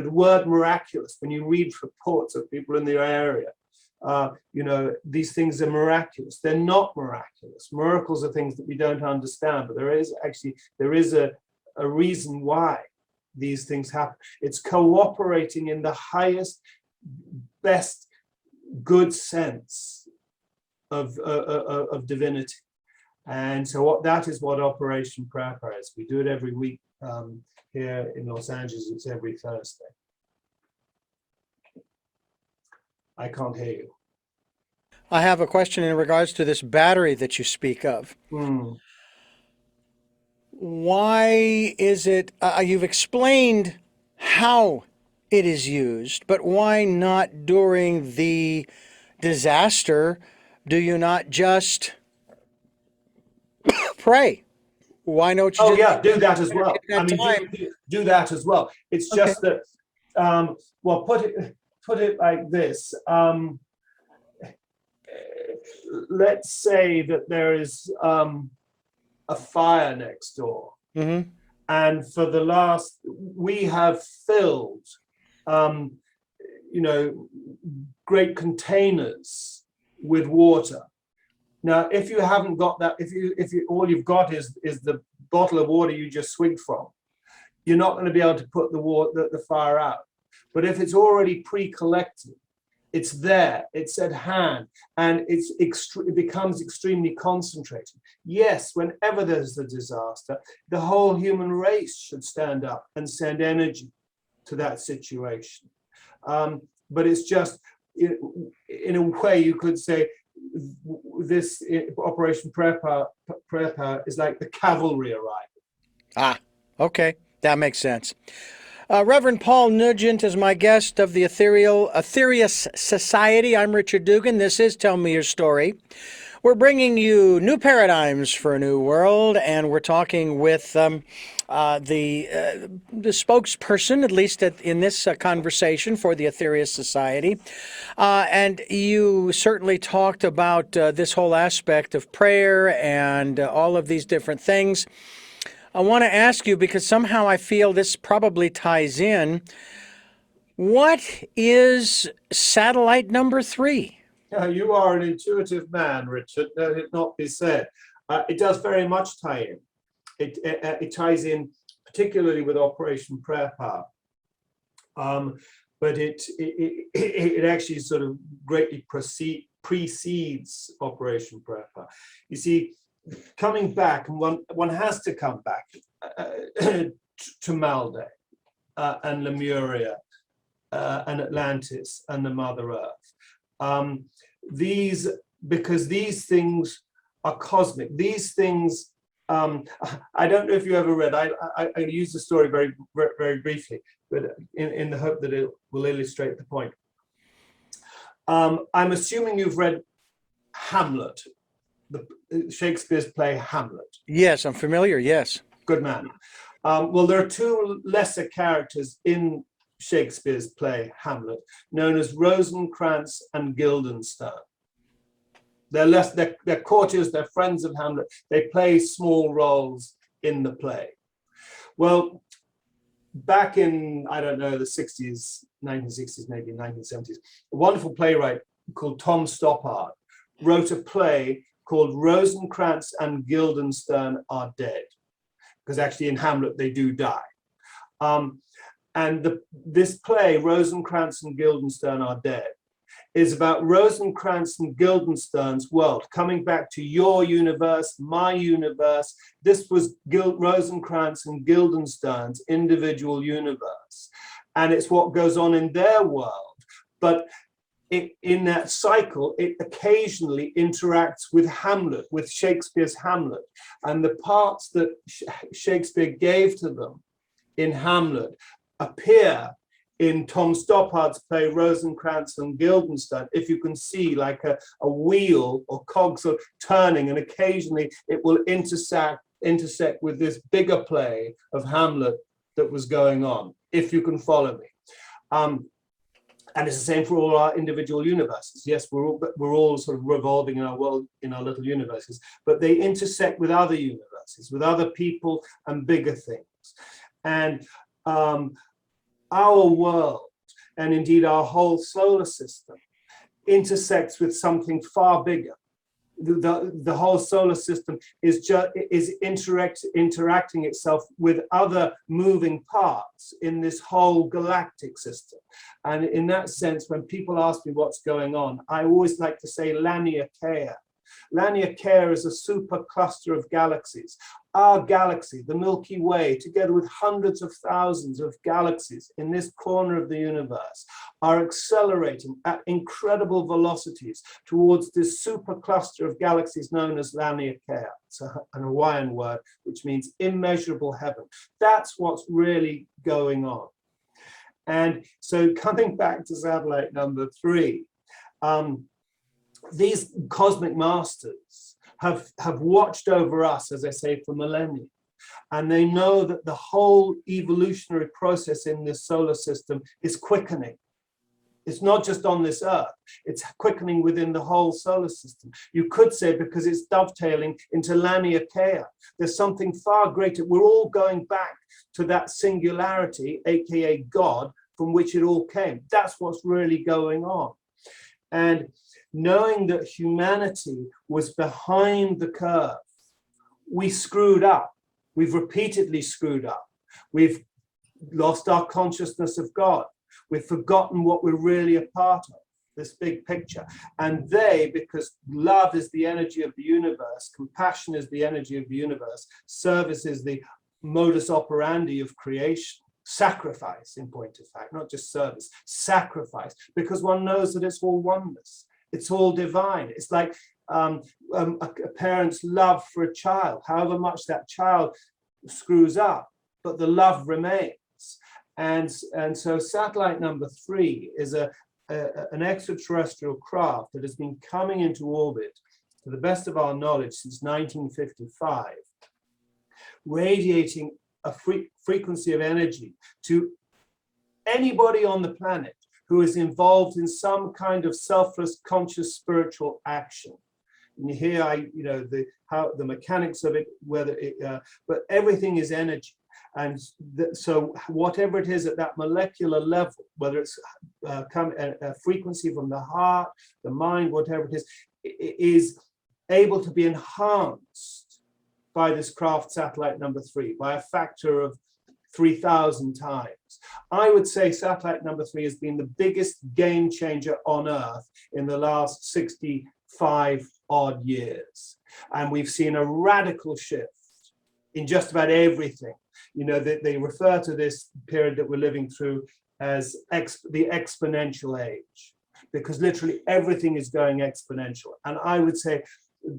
word miraculous. When you read reports of people in the area, these things are miraculous. They're not miraculous. Miracles are things that we don't understand, but there is a reason why these things happen. It's cooperating in the highest, best, good sense of divinity. And so that is what Operation Prayer Power is. We do it every week. Here in Los Angeles, it's every Thursday. I can't hear you. I have a question in regards to this battery that you speak of. why is it, you've explained how it is used, but why not during the disaster do you not just pray? Why don't you Oh just yeah, do that as well. take I that mean, time? do that as well. It's Okay. just that, well, put it like this. Let's say that there is a fire next door, Mm-hmm. and for the last, we have filled, um, you know, great containers with water. Now, if you haven't got that, if you all you've got is the bottle of water you just swigged from, you're not going to be able to put the fire out. But if it's already pre-collected, it's there, it's at hand, and it becomes extremely concentrated. Yes, whenever there's a disaster, the whole human race should stand up and send energy to that situation. But it's just, in a way, you could say this Operation Prayer Power is like the cavalry arrival. Ah, okay. That makes sense. Reverend Paul Nugent is my guest of the Aetherius Society. I'm Richard Dugan. This is Tell Me Your Story. We're bringing you new paradigms for a new world, and we're talking with the spokesperson, at least in this conversation, for the Aetherius Society. And you certainly talked about this whole aspect of prayer and all of these different things. I want to ask you, because somehow I feel this probably ties in. What is satellite number 3? You are an intuitive man, Richard, let it not be said. It does very much tie in. It ties in particularly with Operation Prayer Power. But it actually sort of greatly precedes Operation Prayer Power. You see, coming back, and one has to come back to Malde and Lemuria and Atlantis and the Mother Earth. Because these things are cosmic. These things, I don't know if you ever read, I use the story very, very briefly, but in the hope that it will illustrate the point. I'm assuming you've read Hamlet, Shakespeare's play Hamlet. Yes, I'm familiar. Yes. Good man. Well, there are two lesser characters in Shakespeare's play Hamlet, known as Rosencrantz and Guildenstern. They're courtiers, they're friends of Hamlet. They play small roles in the play. Well, back in, I don't know, the 60s, 1960s, maybe 1970s, a wonderful playwright called Tom Stoppard wrote a play called Rosencrantz and Guildenstern Are Dead, because actually in Hamlet they do die. This play, Rosencrantz and Guildenstern Are Dead, is about Rosencrantz and Guildenstern's world, coming back to your universe, my universe. This was Rosencrantz and Guildenstern's individual universe. And it's what goes on in their world. But in that cycle, it occasionally interacts with Hamlet, with Shakespeare's Hamlet. And the parts that Shakespeare gave to them in Hamlet appear in Tom Stoppard's play Rosencrantz and Guildenstern. If you can see like a wheel or cogs are turning, and occasionally it will intersect with this bigger play of Hamlet that was going on, if you can follow me. And it's the same for all our individual universes. Yes, we're all sort of revolving in our world, in our little universes, but they intersect with other universes, with other people and bigger things. And our world, and indeed our whole solar system, intersects with something far bigger. The whole solar system is interacting itself with other moving parts in this whole galactic system. And in that sense, when people ask me what's going on, I always like to say Laniakea, Laniakea is a super cluster of galaxies. Our galaxy, the Milky Way, together with hundreds of thousands of galaxies in this corner of the universe, are accelerating at incredible velocities towards this super cluster of galaxies known as Laniakea. It's an Hawaiian word, which means immeasurable heaven. That's what's really going on. And so coming back to satellite number 3, these cosmic masters have watched over us, as I say, for millennia. And they know that the whole evolutionary process in this solar system is quickening. It's not just on this Earth, it's quickening within the whole solar system. You could say because it's dovetailing into Laniakea. There's something far greater. We're all going back to that singularity, aka God, from which it all came. That's what's really going on. And knowing that humanity was behind the curve, we screwed up. We've repeatedly screwed up. We've lost our consciousness of God. We've forgotten what we're really a part of, this big picture. And they, because love is the energy of the universe, compassion is the energy of the universe, service is the modus operandi of creation, sacrifice in point of fact, not just service, sacrifice, because one knows that it's all oneness. It's all divine. It's like a parent's love for a child, however much that child screws up, but the love remains. And so satellite number 3 is an extraterrestrial craft that has been coming into orbit, to the best of our knowledge, since 1955, radiating a frequency of energy to anybody on the planet who is involved in some kind of selfless, conscious, spiritual action. And here, the mechanics of it, but everything is energy. And so whatever it is at that molecular level, whether it's a frequency from the heart, the mind, whatever it is able to be enhanced by this craft satellite number 3 by a factor of 3,000 times. I would say satellite number 3 has been the biggest game changer on Earth in the last 65 odd years. And we've seen a radical shift in just about everything. You know, they refer to this period that we're living through as the exponential age, because literally everything is going exponential. And I would say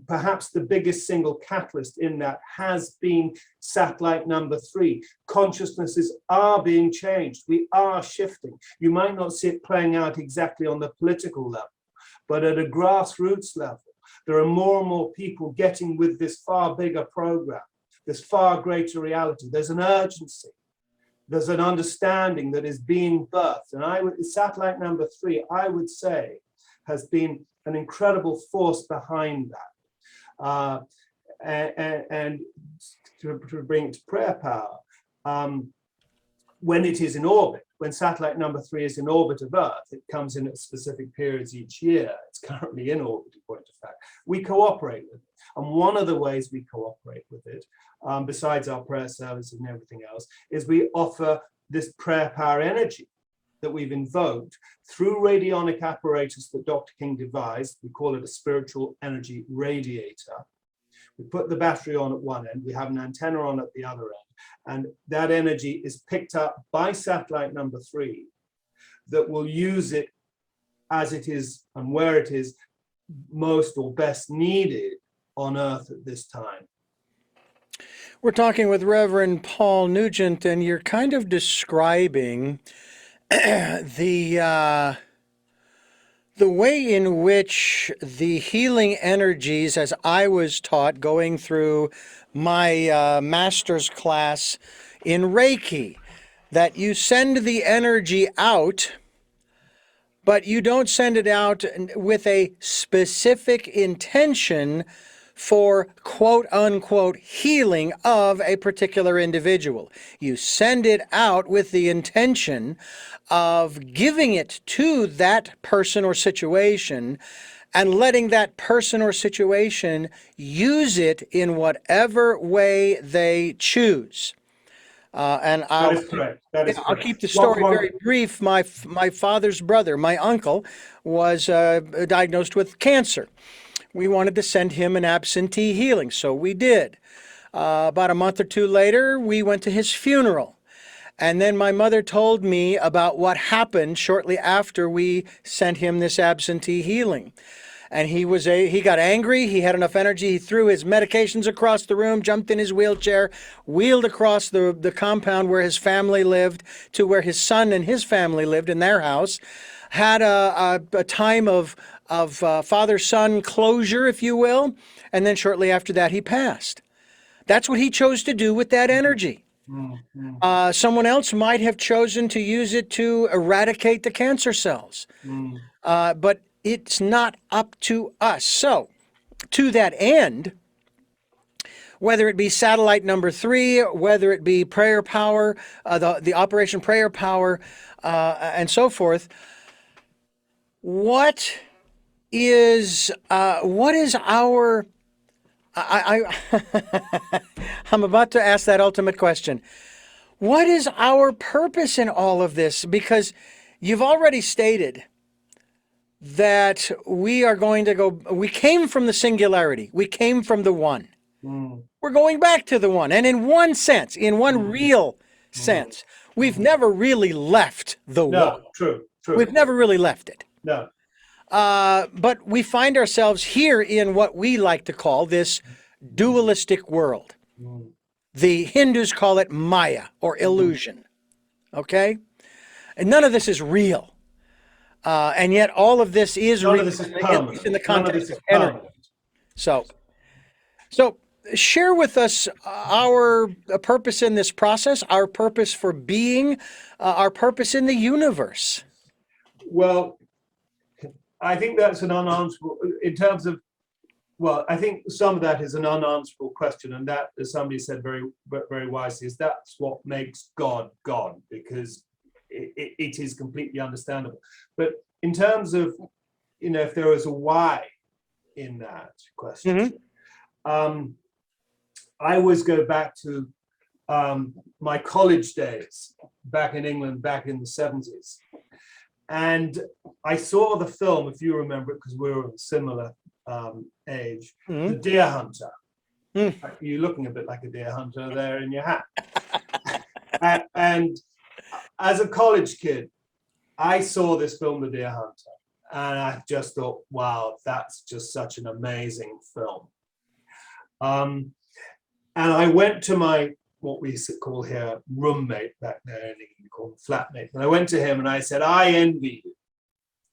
perhaps the biggest single catalyst in that has been satellite number 3. Consciousnesses are being changed. We are shifting. You might not see it playing out exactly on the political level, but at a grassroots level, there are more and more people getting with this far bigger program, this far greater reality. There's an urgency. There's an understanding that is being birthed. And satellite number 3, I would say, has been an incredible force behind that. And to bring it to prayer power, when it is in orbit, when satellite number 3 is in orbit of Earth, it comes in at specific periods each year. It's currently in orbit, in point of fact. We cooperate with it. And one of the ways we cooperate with it, besides our prayer service and everything else, is we offer this prayer power energy that we've invoked through radionic apparatus that Dr. King devised. We call it a spiritual energy radiator. We put the battery on at one end, we have an antenna on at the other end, and that energy is picked up by satellite number 3 that will use it as it is and where it is most or best needed on Earth at this time. We're talking with Reverend Paul Nugent, and you're kind of describing the way in which the healing energies, as I was taught going through my master's class in Reiki, that you send the energy out, but you don't send it out with a specific intention for quote unquote healing of a particular individual. You send it out with the intention of giving it to that person or situation and letting that person or situation use it in whatever way they choose. And That is correct. That is I'll correct. keep the story very brief. My father's brother, my uncle, was diagnosed with cancer. we wanted to send him an absentee healing, so we did. About a month or two later, we went to his funeral. And then my mother told me about what happened shortly after we sent him this absentee healing. And he got angry. He had enough energy. He threw his medications across the room, jumped in his wheelchair, wheeled across the compound where his family lived to where his son and his family lived in their house. Had a time of father-son closure, if you will. And then shortly after that, he passed. That's what he chose to do with that energy. Someone else might have chosen to use it to eradicate the cancer cells. But it's not up to us. So, to that end, whether it be satellite number 3, whether it be prayer power, the Operation Prayer Power, and so forth, what is our... I'm about to ask that ultimate question. What is our purpose in all of this? Because you've already stated that we are going to go, we came from the singularity, we came from the one. We're going back to the one. And in one sense, in one real sense, we've never really left the one. True. We've never really left it. No. But we find ourselves here in what we like to call this dualistic world. The Hindus call it Maya or illusion. Okay? And none of this is real. And yet all of this is real in the context of energy. So share with us our purpose in this process, our purpose for being, our purpose in the universe. Well, I think that's an unanswerable, in terms of, well, I think some of that is an unanswerable question, and that, as somebody said very, very wisely, is that's what makes God God, because it is completely understandable. But in terms of, if there was a why in that question, I always go back to my college days back in England, back in the 70s. And I saw the film, if you remember it, because we were of a similar age, The Deer Hunter. You're looking a bit like a deer hunter there in your hat. And as a college kid, I saw this film, The Deer Hunter, and I just thought, wow, that's just such an amazing film. And I went to my, what we call here, roommate back there in England, called flatmate. And I went to him and I said, I envy you.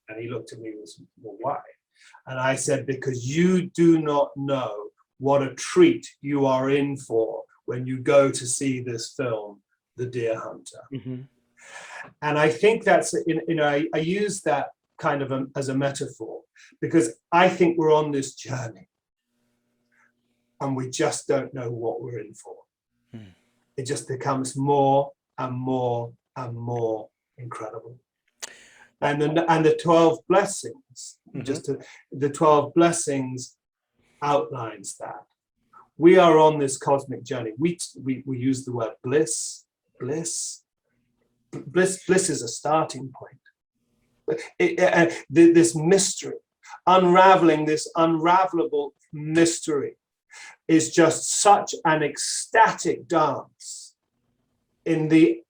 And he looked at me and said, well, why? And I said, because you do not know what a treat you are in for when you go to see this film, The Deer Hunter. And I think that's, I use that kind of as a metaphor, because I think we're on this journey and we just don't know what we're in for. It just becomes more and more and more incredible. And the 12 blessings, the 12 blessings outlines that. We are on this cosmic journey. We use the word bliss. Bliss is a starting point. This mystery, unraveling this unravelable mystery, is just such an ecstatic dance in the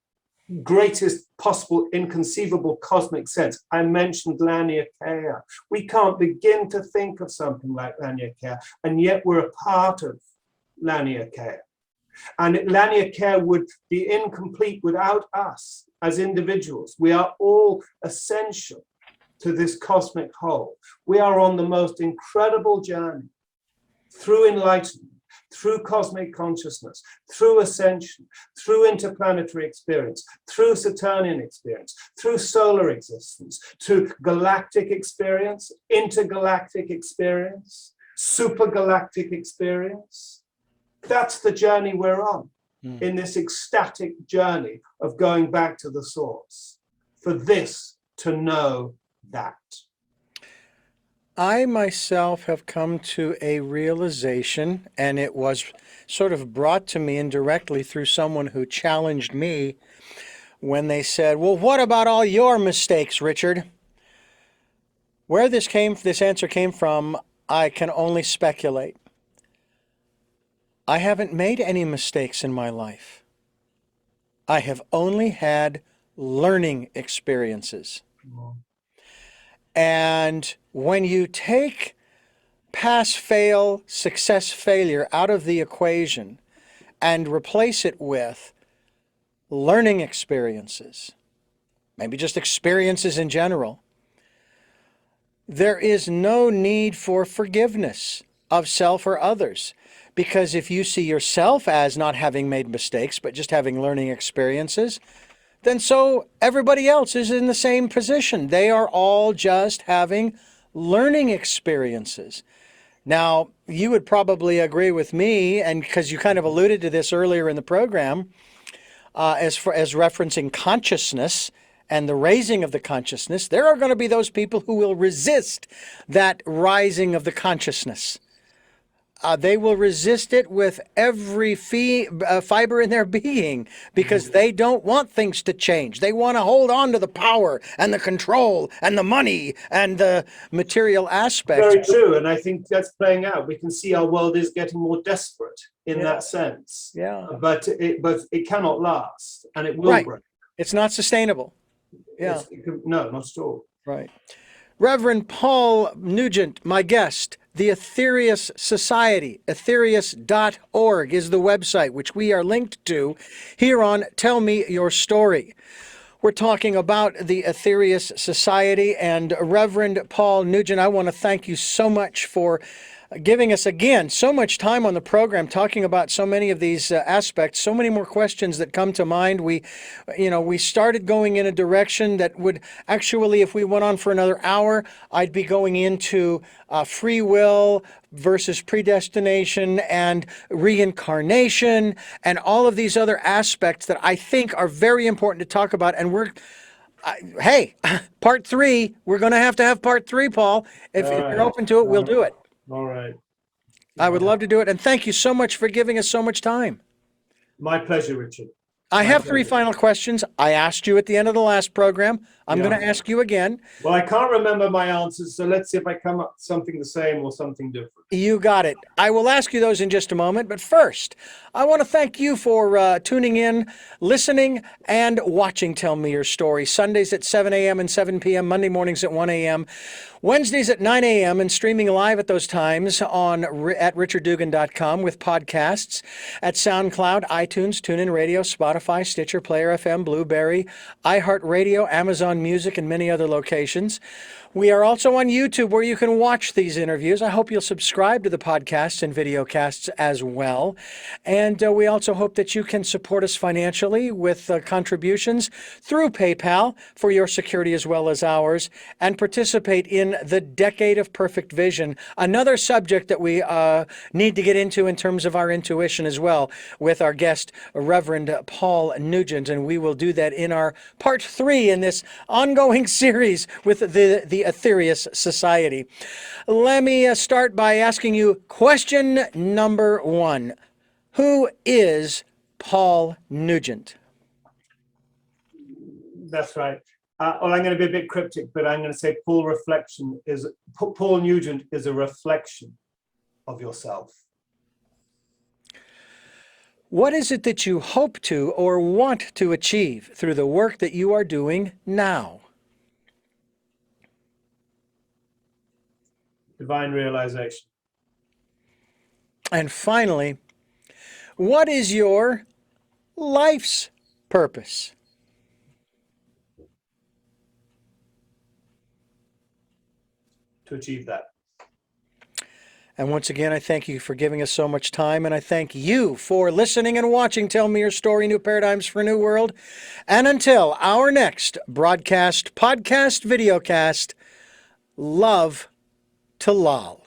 greatest possible inconceivable cosmic sense. I mentioned Laniakea. We can't begin to think of something like Laniakea, and yet we're a part of Laniakea. And Laniakea would be incomplete without us as individuals. We are all essential to this cosmic whole. We are on the most incredible journey through enlightenment, through cosmic consciousness, through ascension, through interplanetary experience, through Saturnian experience, through solar existence, to galactic experience, intergalactic experience, supergalactic experience. That's the journey we're on, in this ecstatic journey of going back to the source, for this to know that. I myself have come to a realization, and it was sort of brought to me indirectly through someone who challenged me when they said, well, what about all your mistakes, Richard? Where this answer came from, I can only speculate. I haven't made any mistakes in my life. I have only had learning experiences. And when you take pass, fail, success, failure out of the equation and replace it with learning experiences, maybe just experiences in general, there is no need for forgiveness of self or others. Because if you see yourself as not having made mistakes, but just having learning experiences, then so everybody else is in the same position. They are all just having learning experiences. Now, you would probably agree with me, and because you kind of alluded to this earlier in the program, as referencing consciousness and the raising of the consciousness, there are going to be those people who will resist that rising of the consciousness. They will resist it with every fiber in their being, because they don't want things to change. They want to hold on to the power and the control and the money and the material aspects. Very true, and I think that's playing out. We can see our world is getting more desperate in that sense. Yeah. But it cannot last, and it will break. It's not sustainable. Yeah. No, not at all. Right. Reverend Paul Nugent, my guest. The Aetherius Society, aetherius.org is the website, which we are linked to here on Tell Me Your Story. We're talking about the Aetherius Society, and Reverend Paul Nugent, I want to thank you so much for giving us, again, so much time on the program, talking about so many of these aspects, so many more questions that come to mind. We started going in a direction that would actually, if we went on for another hour, I'd be going into free will versus predestination and reincarnation and all of these other aspects that I think are very important to talk about. And hey, part 3, we're going to have part 3, Paul. If you're open to it, we'll do it. All right. I would love to do it. And thank you so much for giving us so much time. My pleasure, Richard. I have 3 final questions. I asked you at the end of the last program. I'm going to ask you again. Well, I can't remember my answers, so let's see if I come up with something the same or something different. You got it. I will ask you those in just a moment. But first, I want to thank you for tuning in, listening, and watching Tell Me Your Story. Sundays at 7 a.m. and 7 p.m., Monday mornings at 1 a.m., Wednesdays at 9 a.m., and streaming live at those times at richarddugan.com with podcasts at SoundCloud, iTunes, TuneIn Radio, Spotify, Stitcher, Player FM, Blueberry, iHeartRadio, Amazon Music, and many other locations. We are also on YouTube, where you can watch these interviews. I hope you'll subscribe to the podcasts and videocasts as well. And we also hope that you can support us financially with contributions through PayPal for your security as well as ours, and participate in the Decade of Perfect Vision, another subject that we need to get into in terms of our intuition as well, with our guest, Reverend Paul Nugent. And we will do that in our part 3 in this ongoing series with the Aetherius Society. Let me start by asking you question number 1. Who is Paul Nugent? That's right. Well, I'm going to be a bit cryptic, but I'm going to say Paul Nugent is a reflection of yourself. What is it that you hope to or want to achieve through the work that you are doing now? Divine realization. And finally, what is your life's purpose? To achieve that. And once again, I thank you for giving us so much time, and I thank you for listening and watching Tell Me Your Story, New Paradigms for a New World. And until our next broadcast, podcast, videocast, love to Lal.